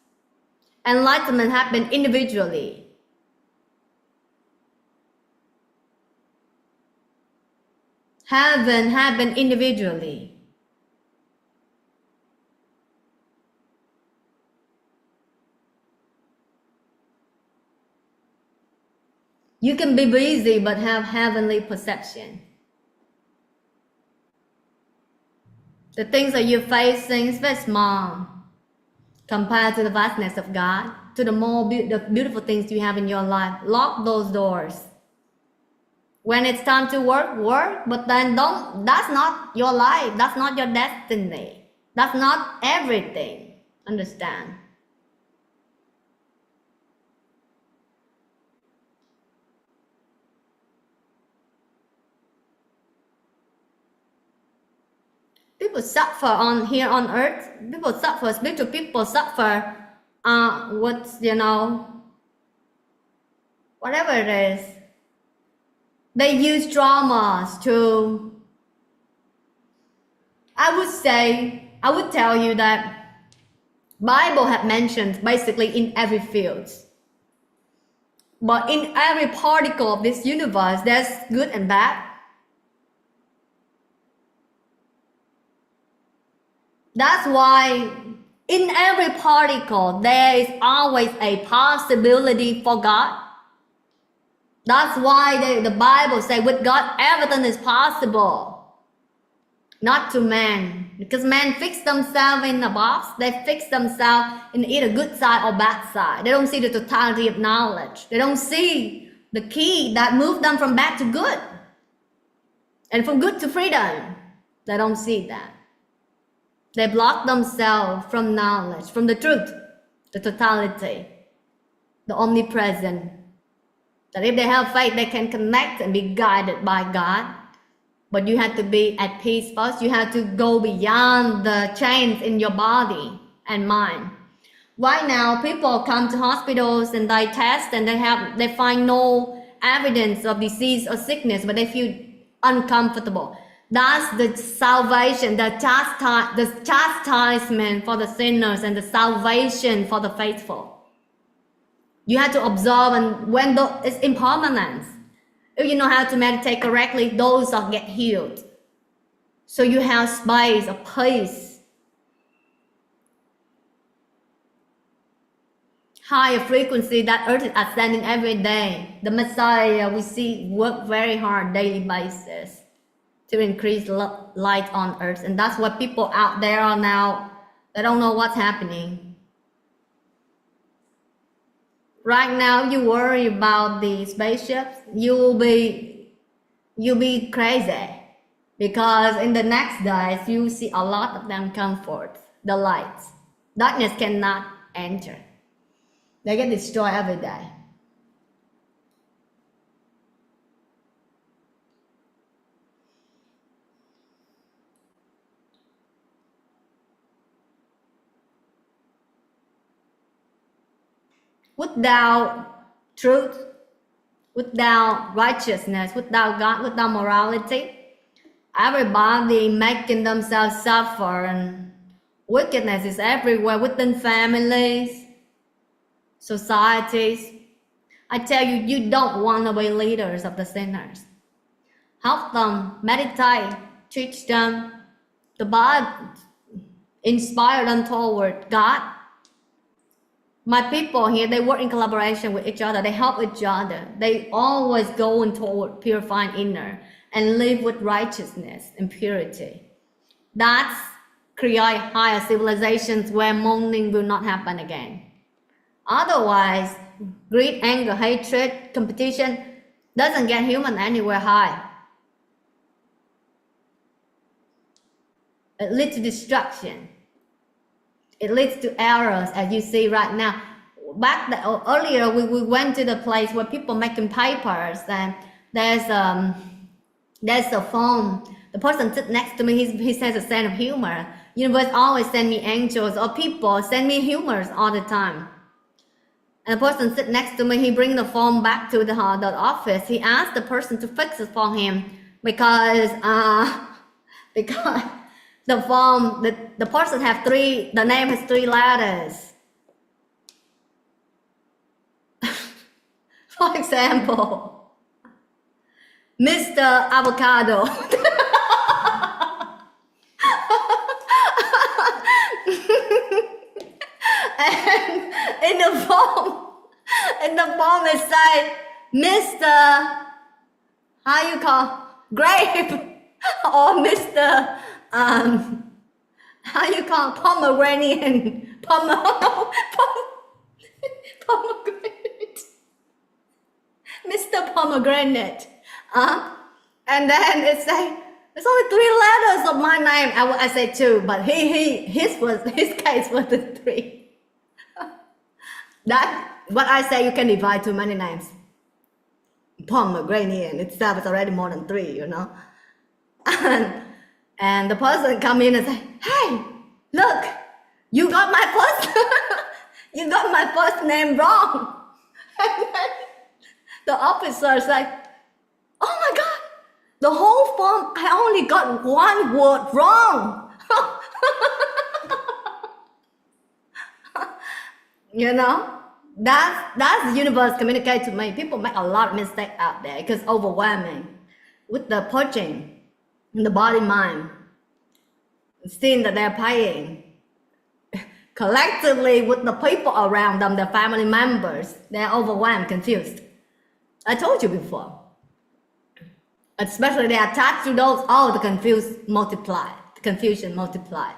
Enlightenment happened individually. Heaven happened individually. You can be busy but have heavenly perception. The things that you're facing is very small compared to the vastness of God, to the beautiful things you have in your life. Lock those doors. When it's time to work, but then that's not your life. That's not your destiny. That's not everything. Understand? People suffer here on earth. People suffer, spiritual people suffer. Whatever it is. They use traumas to, I would tell you that Bible had mentioned basically in every field. But in every particle of this universe, there's good and bad. That's why in every particle, there is always a possibility for God. That's why the Bible says with God, everything is possible. Not to man. Because man fix themselves in a box. They fix themselves in either good side or bad side. They don't see the totality of knowledge. They don't see the key that moved them from bad to good. And from good to freedom. They don't see that. They block themselves from knowledge, from the truth, the totality, the omnipresent. That if they have faith, they can connect and be guided by God. But you have to be at peace first. You have to go beyond the chains in your body and mind. Right now, people come to hospitals and they test and they find no evidence of disease or sickness, but they feel uncomfortable. That's the salvation, the chastisement for the sinners and the salvation for the faithful. You have to observe, and when it's impermanence. If you know how to meditate correctly, those get healed. So you have space, a peace. Higher frequency that earth is ascending every day. The Messiah we see work very hard daily basis to increase light on earth. And that's what people out there are now They don't know what's happening. Right now, you worry about the spaceships, you'll be crazy, because in the next days you see a lot of them come forth. The lights, darkness cannot enter. They get destroyed every day. Without truth, without righteousness, without God, without morality, everybody making themselves suffer, and wickedness is everywhere within families, societies. I tell you, you don't want to be leaders of the sinners. Help them meditate, teach them the Bible, inspire them toward God. My people here, they work in collaboration with each other. They help each other. They always go toward purifying inner and live with righteousness and purity. That's create higher civilizations where mourning will not happen again. Otherwise, greed, anger, hatred, competition doesn't get human anywhere high. It leads to destruction. It leads to errors, as you see right now. Earlier, we went to the place where people making papers, and there's a phone. The person sitting next to me, he has a sense of humor. Universe always send me angels, or people send me humors all the time. And the person sitting next to me, he bring the phone back to the office. He asked the person to fix it for him because the phone, the person have the name has 3 letters. For example, Mr. Avocado. And in the form it say Mr. how you call grape, or Mr. How you call pomegranate, pomegranate, Mr. Pomegranate, and then it say it's only 3 letters of my name. I say 2, but his case was the 3. That what I say, you can divide too many names. Pomegranate itself is already more than 3, you know. And the person come in and say, "Hey, look, you got my first name wrong." And then the officer say, "Oh my God, the whole form, I only got 1 word wrong." You know, that's the universe communicate to me. People make a lot of mistakes out there because overwhelming with the purging in the body mind, seeing that they're paying collectively with the people around them, their family members. They're overwhelmed, confused. I told you before. Especially they attach to those, the confusion multiplied.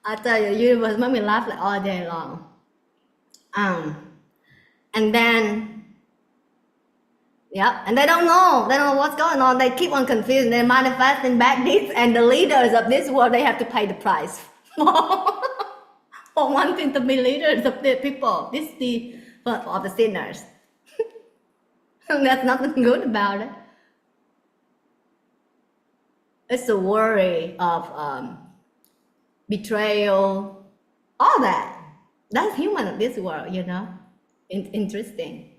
I tell you, universe made me laugh like all day long. And then, and they don't know what's going on. They keep on confusing. They're manifesting bad deeds, and the leaders of this world, they have to pay the price for wanting to be leaders of the people. This is of the sinners. There's nothing good about it. It's a worry of betrayal, all that. That's human of this world, you know. Interesting.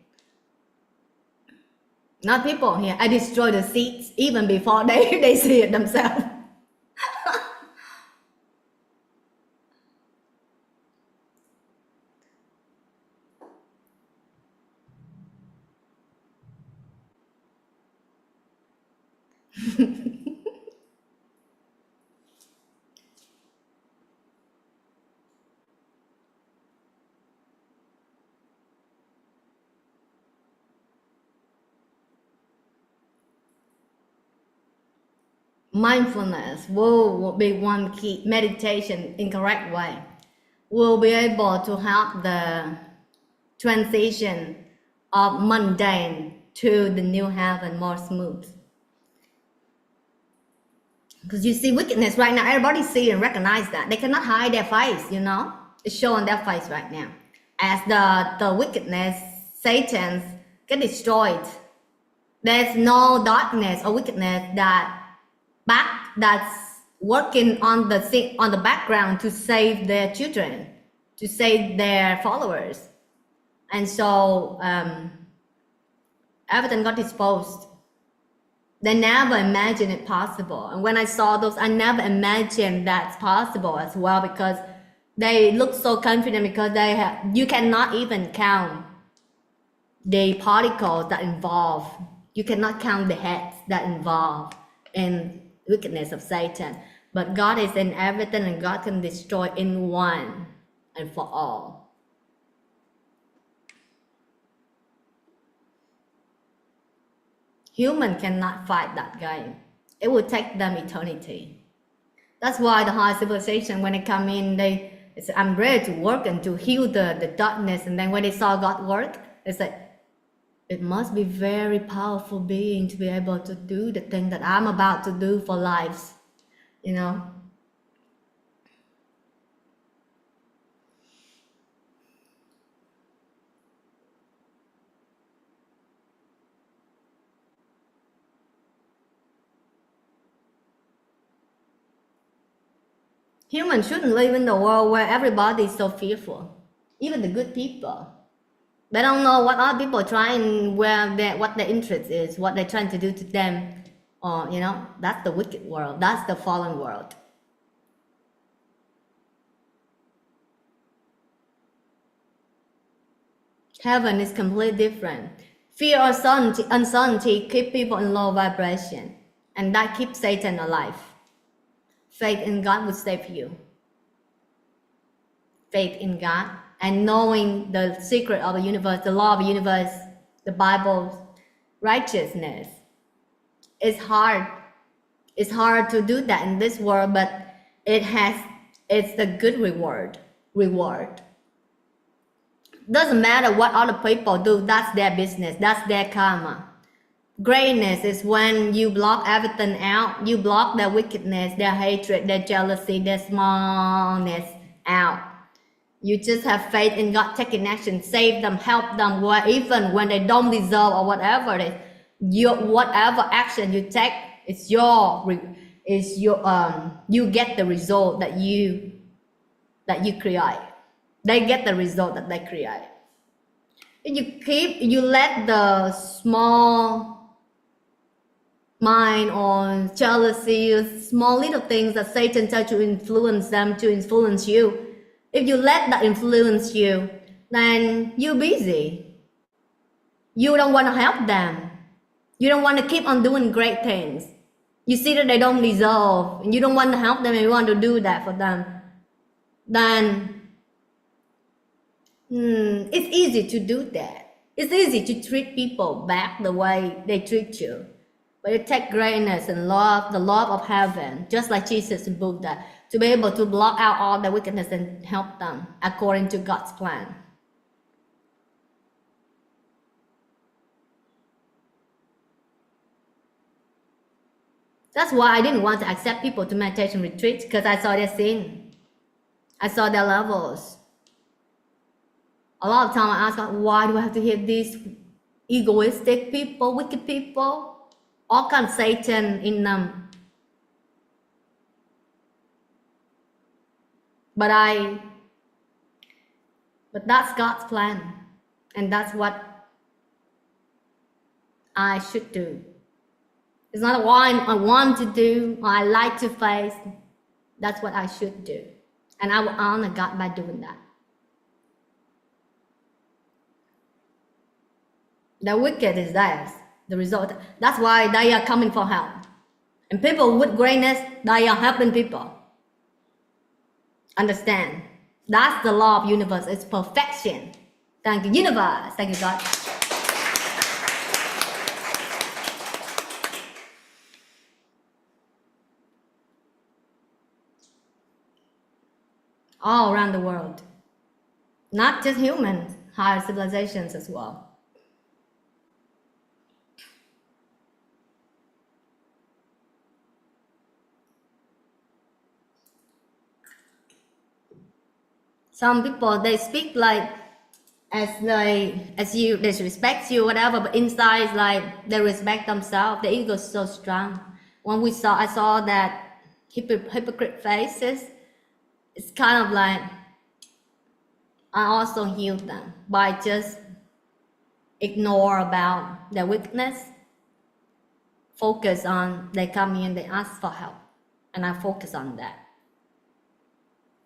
Not people here. I destroy the seeds even before they see it themselves. mindfulness will be one key. Meditation in correct way will be able to help the transition of mundane to the new heaven more smooth. Because you see wickedness right now, everybody see and recognize that. They cannot hide their face, you know. It's showing their face right now. As the wickedness, Satan's get destroyed. There's no darkness or wickedness that's working on the background to save their children, to save their followers. And so everything got exposed. They never imagined it possible. And when I saw those, I never imagined that's possible as well, because they look so confident, because you cannot even count the particles that involve. You cannot count the heads that involve in wickedness of Satan. But God is in everything, and God can destroy in one and for all. Human cannot fight that game. It will take them eternity. That's why the high civilization, when they come in, they say, I'm ready to work and to heal the darkness. And then when they saw God work, they said, it must be very powerful being to be able to do the thing that I'm about to do for lives, you know. Humans shouldn't live in the world where everybody is so fearful, even the good people. They don't know what other people are trying, what their interest is, what they're trying to do to them. Or, you know, that's the wicked world. That's the fallen world. Heaven is completely different. Fear or uncertainty keep people in low vibration, and that keeps Satan alive. Faith in God will save you. Faith in God and knowing the secret of the universe, the law of the universe, the Bible, righteousness. It's hard. It's hard to do that in this world, but it's the good reward. Doesn't matter what other people do, that's their business, that's their karma. Greatness is when you block everything out. You block their wickedness, their hatred, their jealousy, their smallness out. You just have faith in God, taking action, save them, help them, even when they don't deserve or whatever it is. Whatever action you take, you get the result that you create. They get the result that they create. You let the small mind or jealousy, small little things that Satan tells you to influence them, to influence you. If you let that influence you, then you're busy. You don't want to help them. You don't want to keep on doing great things. You see that they don't deserve, and you don't want to help them, and you want to do that for them. Then it's easy to do that. It's easy to treat people back the way they treat you. But it takes greatness and love, the love of heaven, just like Jesus and Buddha, to be able to block out all the wickedness and help them according to God's plan. That's why I didn't want to accept people to meditation retreats, because I saw their sin. I saw their levels. A lot of time I ask God, why do I have to hear these egoistic people, wicked people? All kinds of Satan in them. But that's God's plan, and that's what I should do. It's not what I want to do or I like to face. That's what I should do, and I will honor God by doing that. The wicked is theirs. The result. That's why they are coming for help. And people with greatness, they are helping people. Understand? That's the law of universe. It's perfection. Thank you, universe. Thank you, God. all around the world. Not just human, higher civilizations as well. Some people, they speak like they respect you, whatever, but inside is like they respect themselves. The ego is so strong. When I saw that hypocrite faces, it's kind of like I also healed them by just ignore about their weakness, focus on they come in, they ask for help, and I focus on that.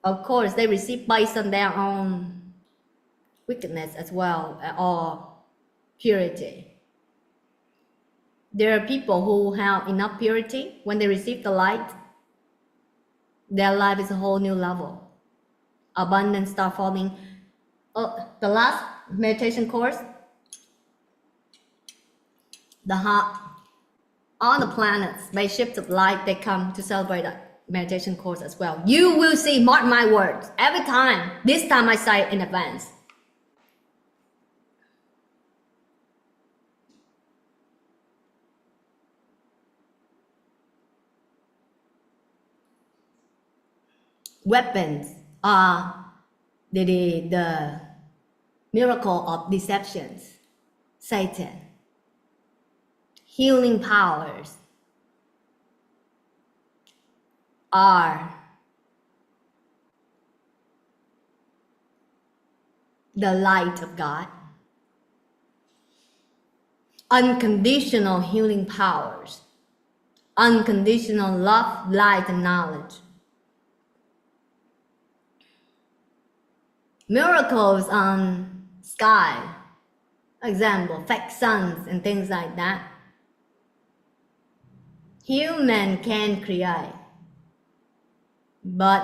Of course, they receive based on their own weakness as well, or purity. There are people who have enough purity. When they receive the light, their life is a whole new level. Abundance start forming. The last meditation course, all the planets, spaceships of light, they come to celebrate that meditation course as well. You will see, mark my words, every time. This time I say it in advance. Weapons are the miracle of deceptions, Satan. Healing powers are the light of God. Unconditional healing powers, unconditional love, light, and knowledge. Miracles on sky, example, fake suns and things like that. Human can create, but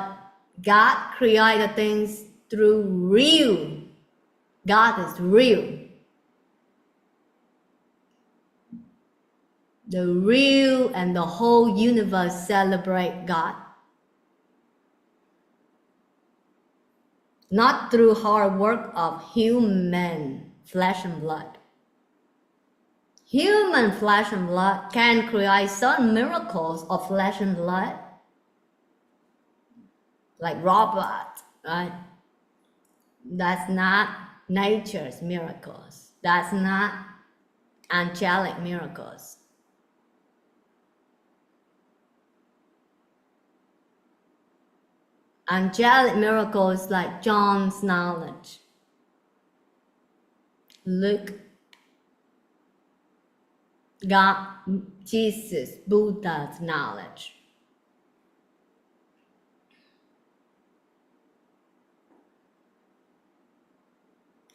God created things through real. God is real. The real and the whole universe celebrate God. Not through hard work of human flesh and blood. Human flesh and blood can create certain miracles of flesh and blood, like robots, right? That's not nature's miracles. That's not angelic miracles. Angelic miracles like John's knowledge, Luke, God, Jesus, Buddha's knowledge.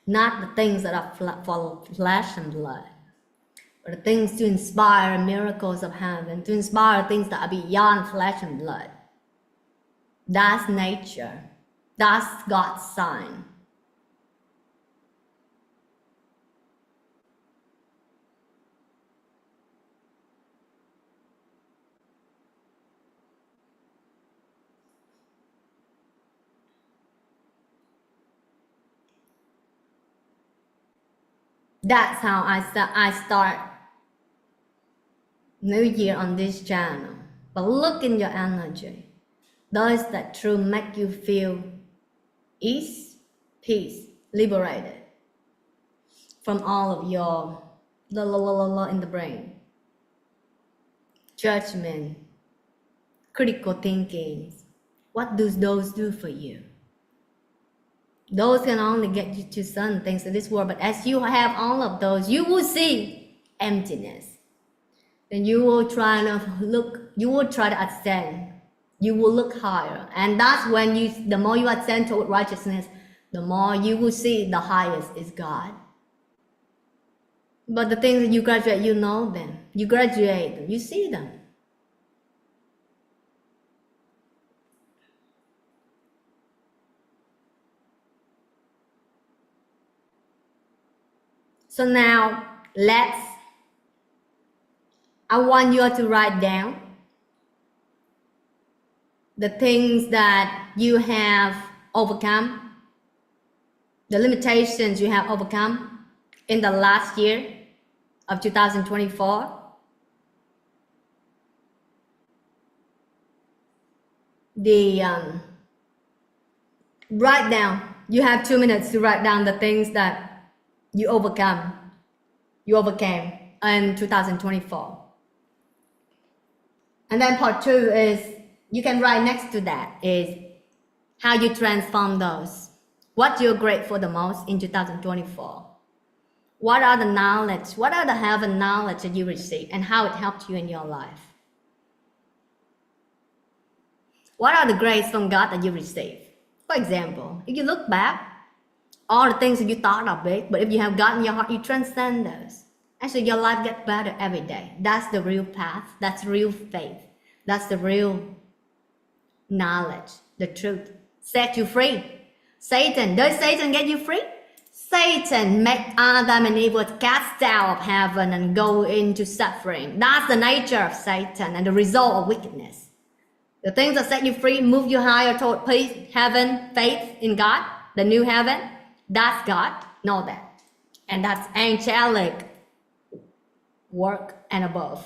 Not the things that are full of flesh and blood, but the things to inspire miracles of heaven, to inspire things that are beyond flesh and blood. That's nature. That's God's sign. That's how I start New Year on this channel. But look in your energy. Those that truly make you feel ease, peace, liberated from all of your in the brain. Judgment, critical thinking. What do those do for you? Those can only get you to certain things in this world, but as you have all of those, you will see emptiness. Then you will try to ascend. You will look higher. And that's when the more you ascend toward righteousness, the more you will see the highest is God. But the things that you graduate, you know them. You graduate them, you see them. So now, I want you to write down the things that you have overcome, the limitations you have overcome in the last year of 2024. Write down. You have 2 minutes to write down the things that you overcame in 2024. And then part 2 is, you can write next to that is how you transform those. What you're grateful the most in 2024. What are the knowledge, what are the heaven knowledge that you received and how it helped you in your life? What are the grace from God that you received? For example, if you look back, all the things that you thought are big, but if you have God in your heart, you transcend those. Actually, your life gets better every day. That's the real path. That's real faith. That's the real knowledge, the truth. Set you free. Satan, does Satan get you free? Satan make Adam and Eve cast out of heaven and go into suffering. That's the nature of Satan and the result of wickedness. The things that set you free, move you higher toward peace, heaven, faith in God, the new heaven, that's God. Know that. And that's angelic work and above.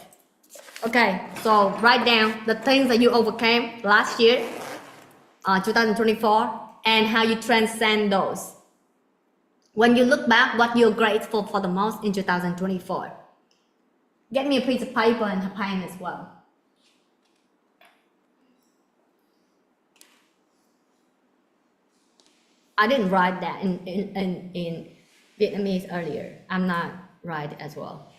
Okay, so write down the things that you overcame last year, 2024, and how you transcend those. When you look back, what you're grateful for the most in 2024. Get me a piece of paper and a pen as well. I didn't write that in Vietnamese earlier. I'm not writing as well.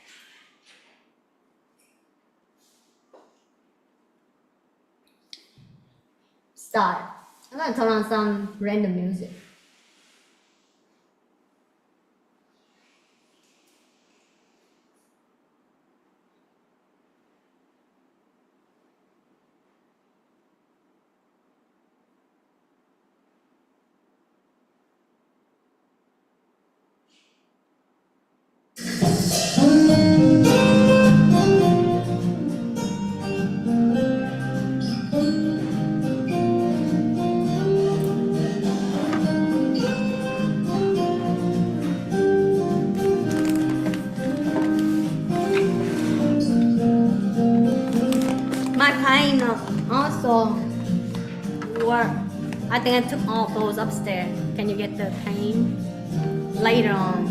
Start. I'm gonna turn on some random music. My pen also work. I think I took all those upstairs. Can you get the pen later on?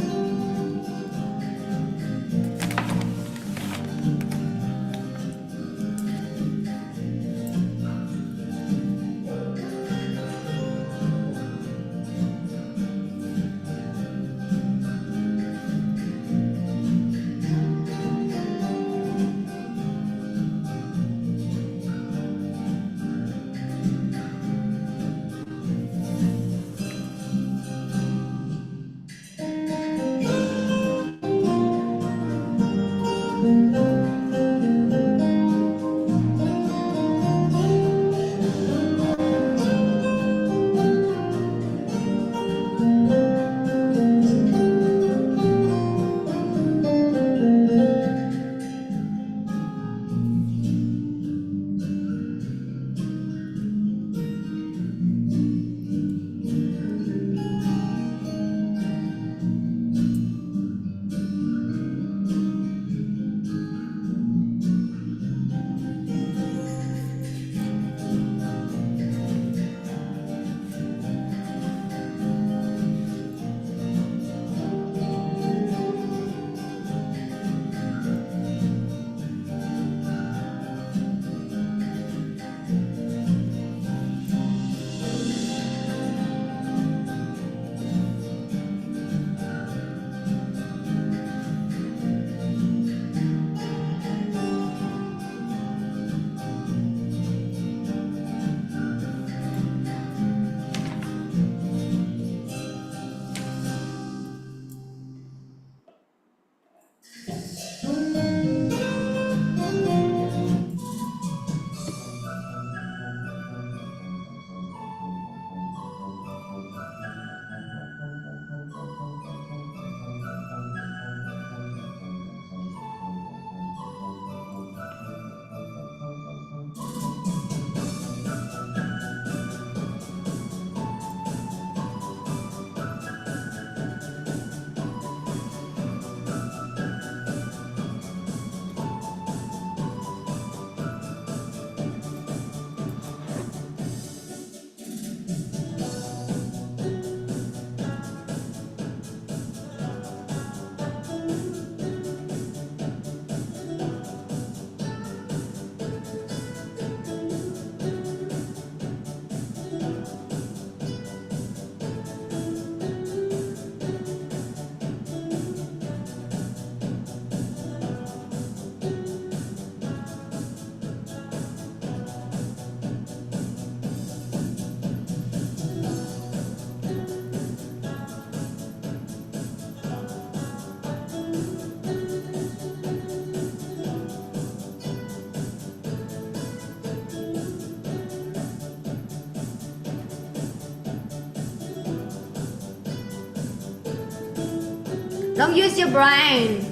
Don't use your brain.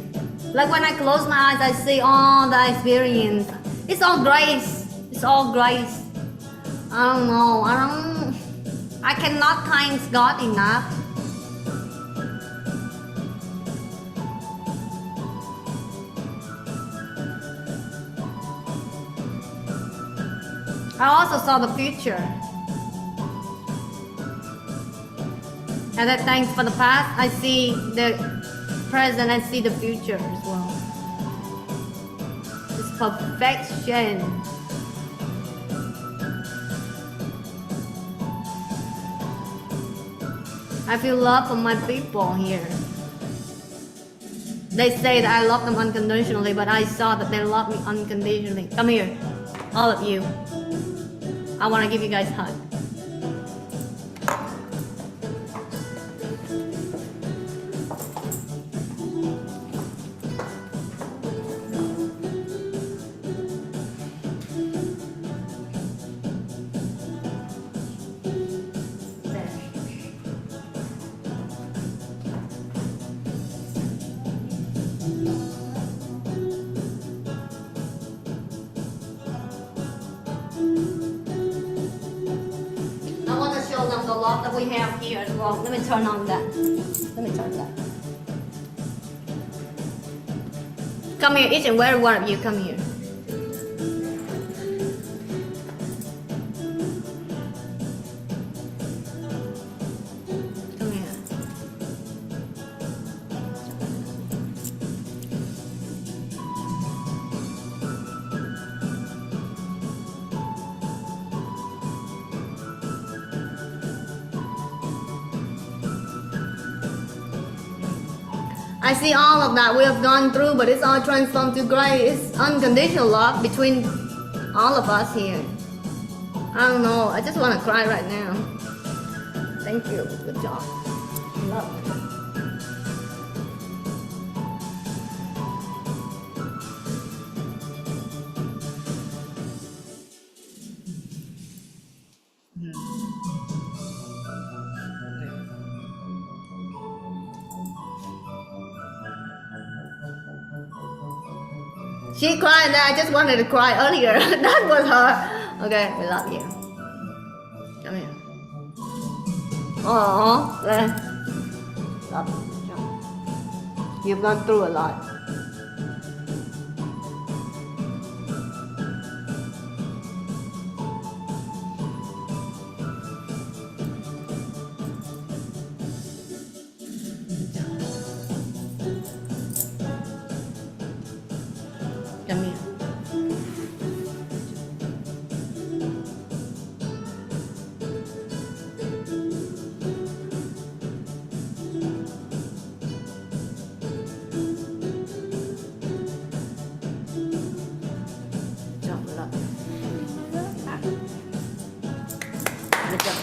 Like when I close my eyes, I see all the experience. It's all grace. It's all grace. I don't know. I cannot thank God enough. I also saw the future. And I thanks for the past. I see the present. I see the future as well. It's perfection. I feel love for my people here. They say that I love them unconditionally, but I saw that they love me unconditionally. Come here, all of you. I want to give you guys a hug. I want to show them the love that we have here as well. Let me turn on that. Let me turn that. Come here, each and every one of you, come here. Come here. I see all of that we have gone through, but it's all transformed to grace. It's unconditional love between all of us here. I don't know. I just want to cry right now. Thank you. Good job. Love. She cried and I just wanted to cry earlier. That was her. Okay, we love you. Come here. Oh, love you. You've gone through a lot. Come here. Jump it up. Good job.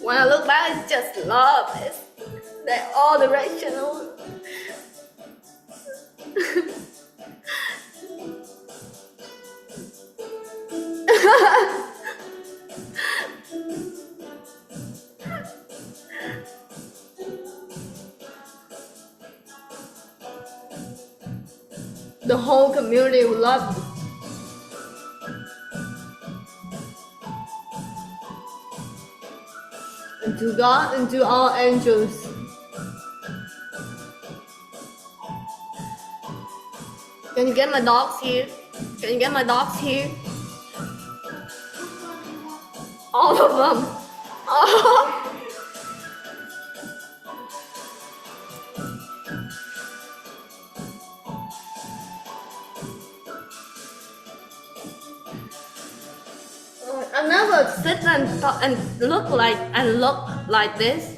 When I look back, it's just love. It's that all directional. The whole community will love you. And to God and to all angels. Can you get my dogs here? Can you get my dogs here? All of them. Oh. I never sit and talk and look like this.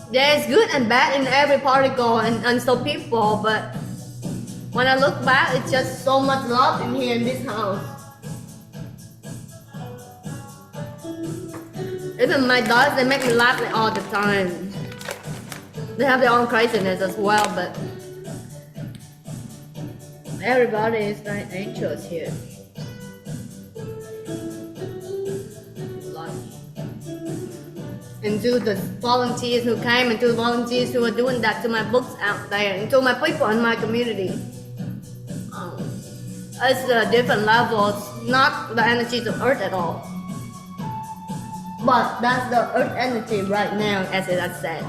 There's good and bad in every particle and so people, but when I look back, it's just so much love in here in this house. Even my dogs, they make me laugh like all the time. They have their own craziness as well, but everybody is like angels here. And to the volunteers who came, and to the volunteers who are doing that, to my books out there, and to my people in my community. It's different levels, not the energies of Earth at all. But that's the Earth energy right now, as I said.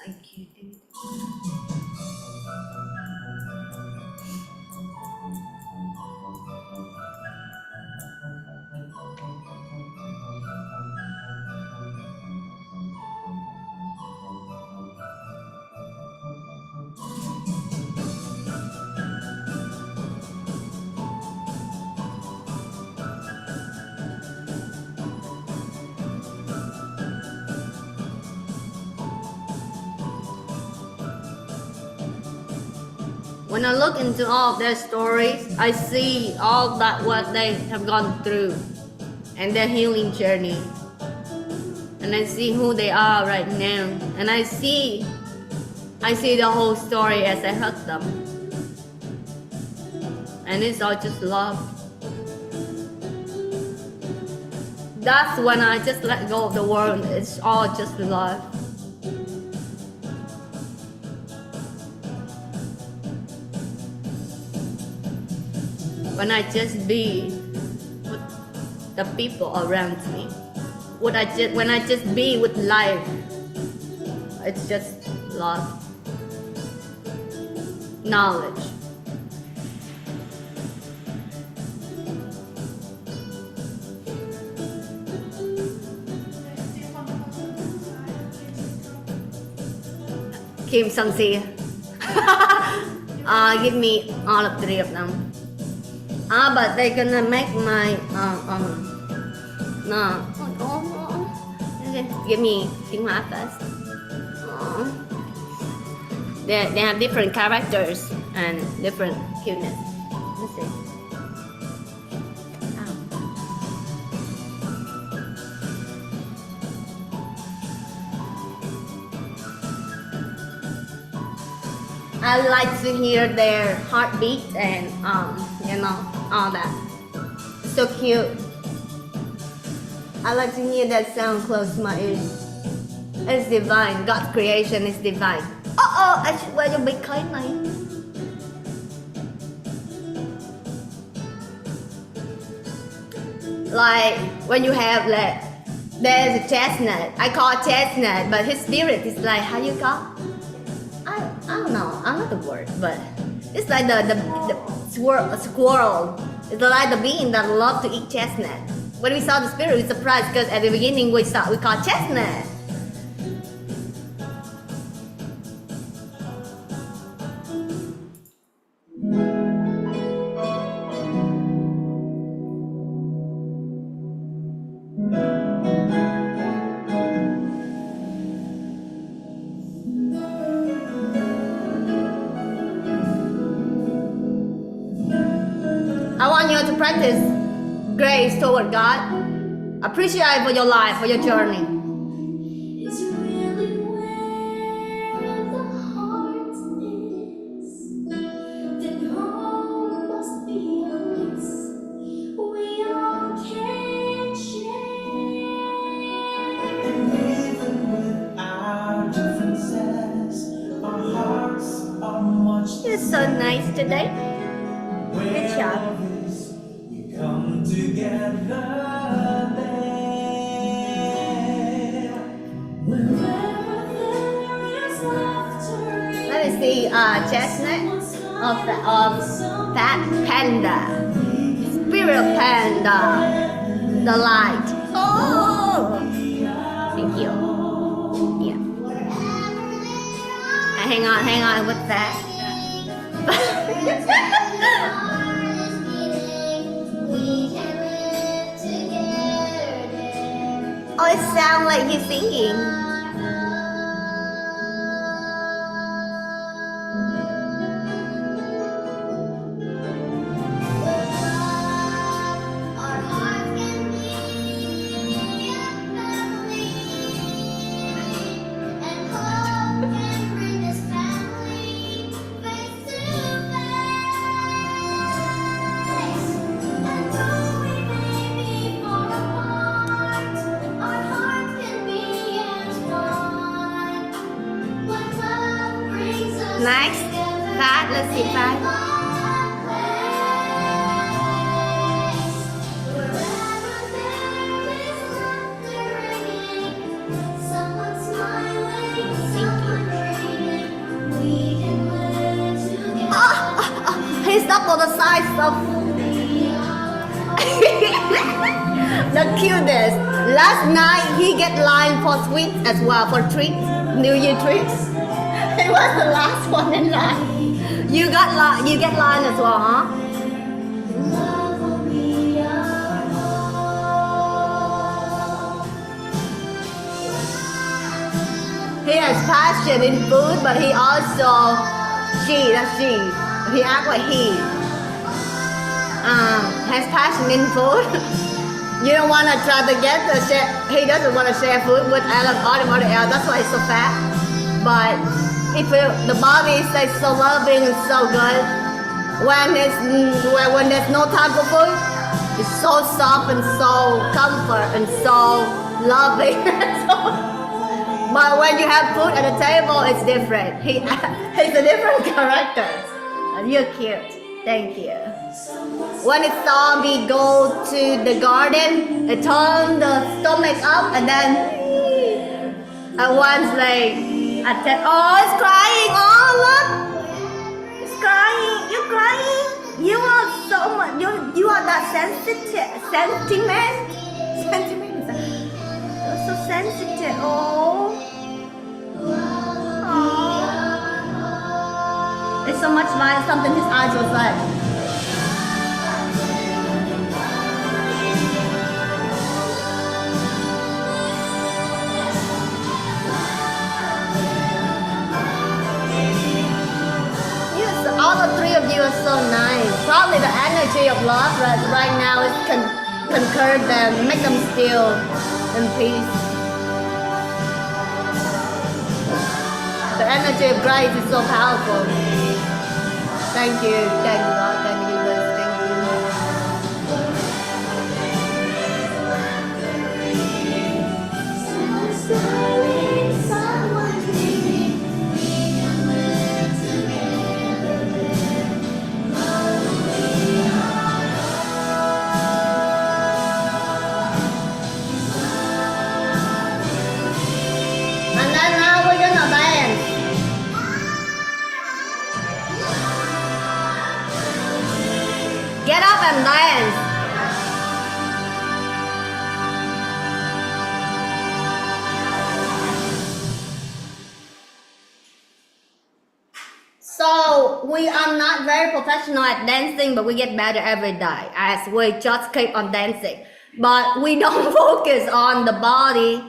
Thank you, dude. When I look into all of their stories, I see all that what they have gone through and their healing journey. And I see who they are right now. And I see the whole story as I heard them. And it's all just love. That's when I just let go of the world. It's all just love. When I just be with the people around me, when I just be with life, it's just love, knowledge. Kim Sang-si. Give me all of three of them. But they're gonna make my no. Give me Tinh Hoa first. They have different characters and different cuteness. Let's see. I like to hear their heartbeat and all that. So cute. I like to hear that sound close to my ears. It's divine. God's creation is divine. I should wear your big coat, mate. Like when you have like, there's a chestnut. I call it chestnut, but his spirit is like, how you call? I don't know. I don't know the word, but it's like the squirrel. It's like the being that love to eat chestnut. When we saw the spirit, we were surprised because at the beginning we called chestnut. I want you to practice grace toward God. Appreciate for your life, for your journey. It's really where the heart is. Then home must be a place we all can share. And even with our differences, our hearts are much You're so nice today. Good job. we come together there. Wherever there is laughter. Let me see chestnut or fat panda, spirit panda, the light. Oh, thank you. Yeah. Hang on, what's that? Oh, it sounds like he's singing. Next, Pat, let's see Pat. He's double the size of the cutest. Last night he get line for sweets as well, for treats, New Year treats. He was the last one in line. You get line as well, huh? He has passion in food, but he also he act like he has passion in food. You don't want to try to get the share. He doesn't want to share food with everybody else. That's why he's so fat. But he feel the body is like so loving and so good. When there's no time for food, it's so soft and so comfort and so loving. But when you have food at the table, it's different. He's a different character. You're cute. Thank you. When it saw me go to the garden, it turned the stomach up and then at once like I said, oh, it's crying. Oh, look. It's crying. You're crying. You are so much. You are that sentiment. You're so sensitive. Oh. It's so much like something his eyes was like. Yes, all the three of you are so nice. Probably the energy of love right now is concur them, make them still in peace. The energy of grace is so powerful. Thank you, God, thank you, Liz, thank you. And then now we're gonna dance. Get up and dance. So we are not very professional at dancing, but we get better every day as we just keep on dancing. But we don't focus on the body,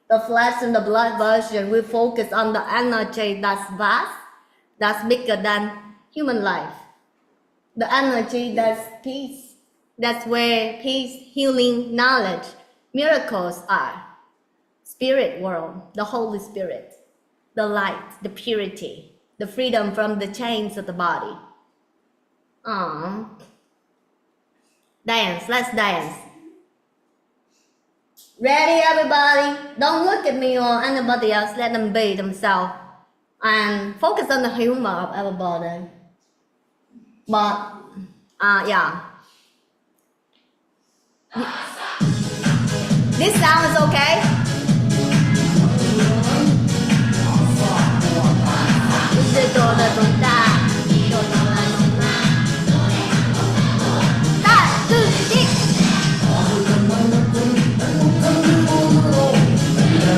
the flesh and the blood version. We focus on the energy that's vast, that's bigger than human life. The energy that's peace. That's where peace, healing, knowledge, miracles are. Spirit world, the Holy Spirit, the light, the purity, the freedom from the chains of the body. Dance, let's dance. Ready, everybody? Don't look at me or anybody else. Let them be themselves. And focus on the humor of everybody. But, yeah. This sound is okay? Digital,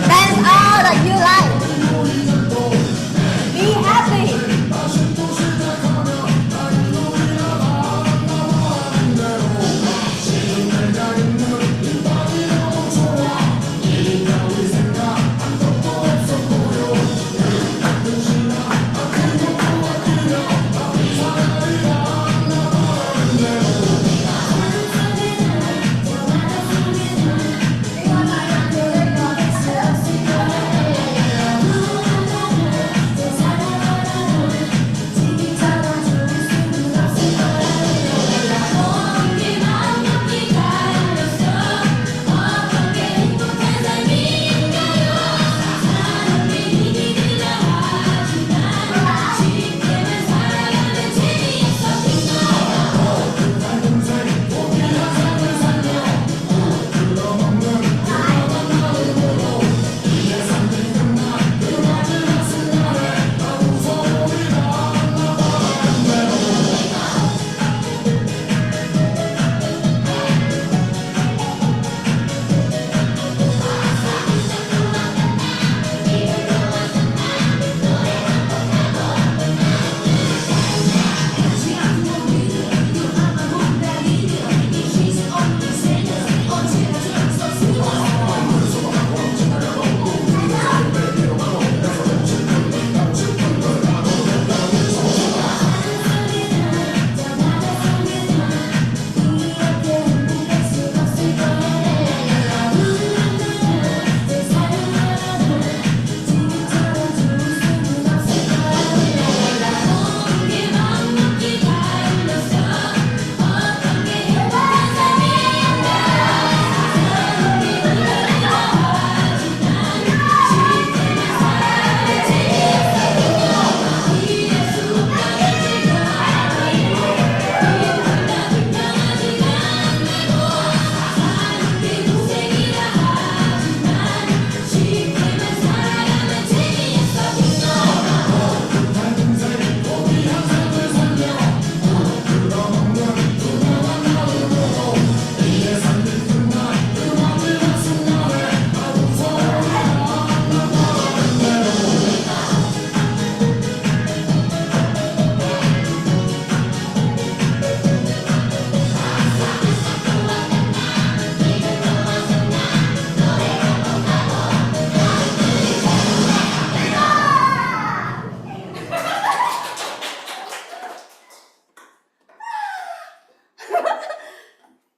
Dance all that you like. Be happy.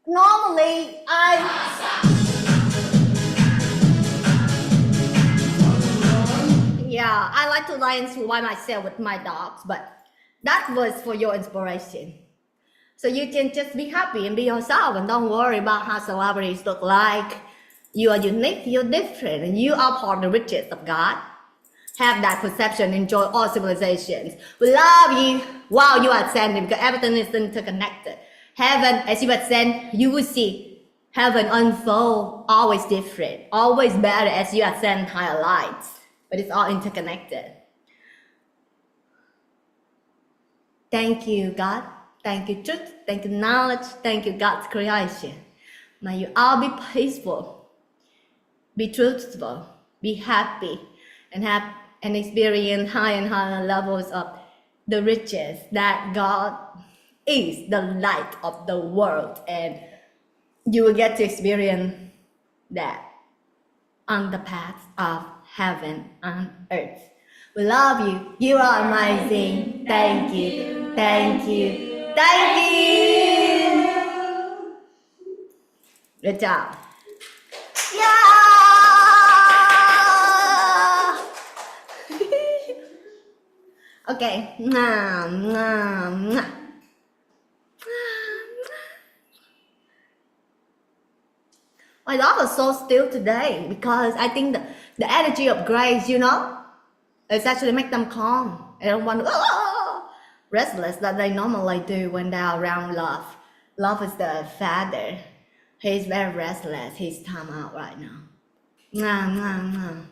Normally, I like to dance by myself with my dogs, but that was for your inspiration. So you can just be happy and be yourself and don't worry about how celebrities look like. You are unique, you're different, and you are part of the riches of God. Have that perception, enjoy all civilizations. We love you while you are ascending because everything is interconnected. Heaven, as you ascend, you will see heaven unfold, always different, always better as you ascend higher lights. But it's all interconnected. Thank you, God. Thank you, truth. Thank you, knowledge. Thank you, God's creation. May you all be peaceful, be truthful, be happy, and experience higher and higher levels of the riches that God is the light of the world, and you will get to experience that on the path of heaven and earth. We love you. You are amazing. Thank you. Thank you. Thank you. Good job. Yeah. Okay. Mwah, mwah, mwah. My dog is so still today because I think the energy of grace, it's actually make them calm. I don't want to restless that they normally do when they are around love. Love is the father. He's very restless. He's time out right now. Mwah, mwah, mwah.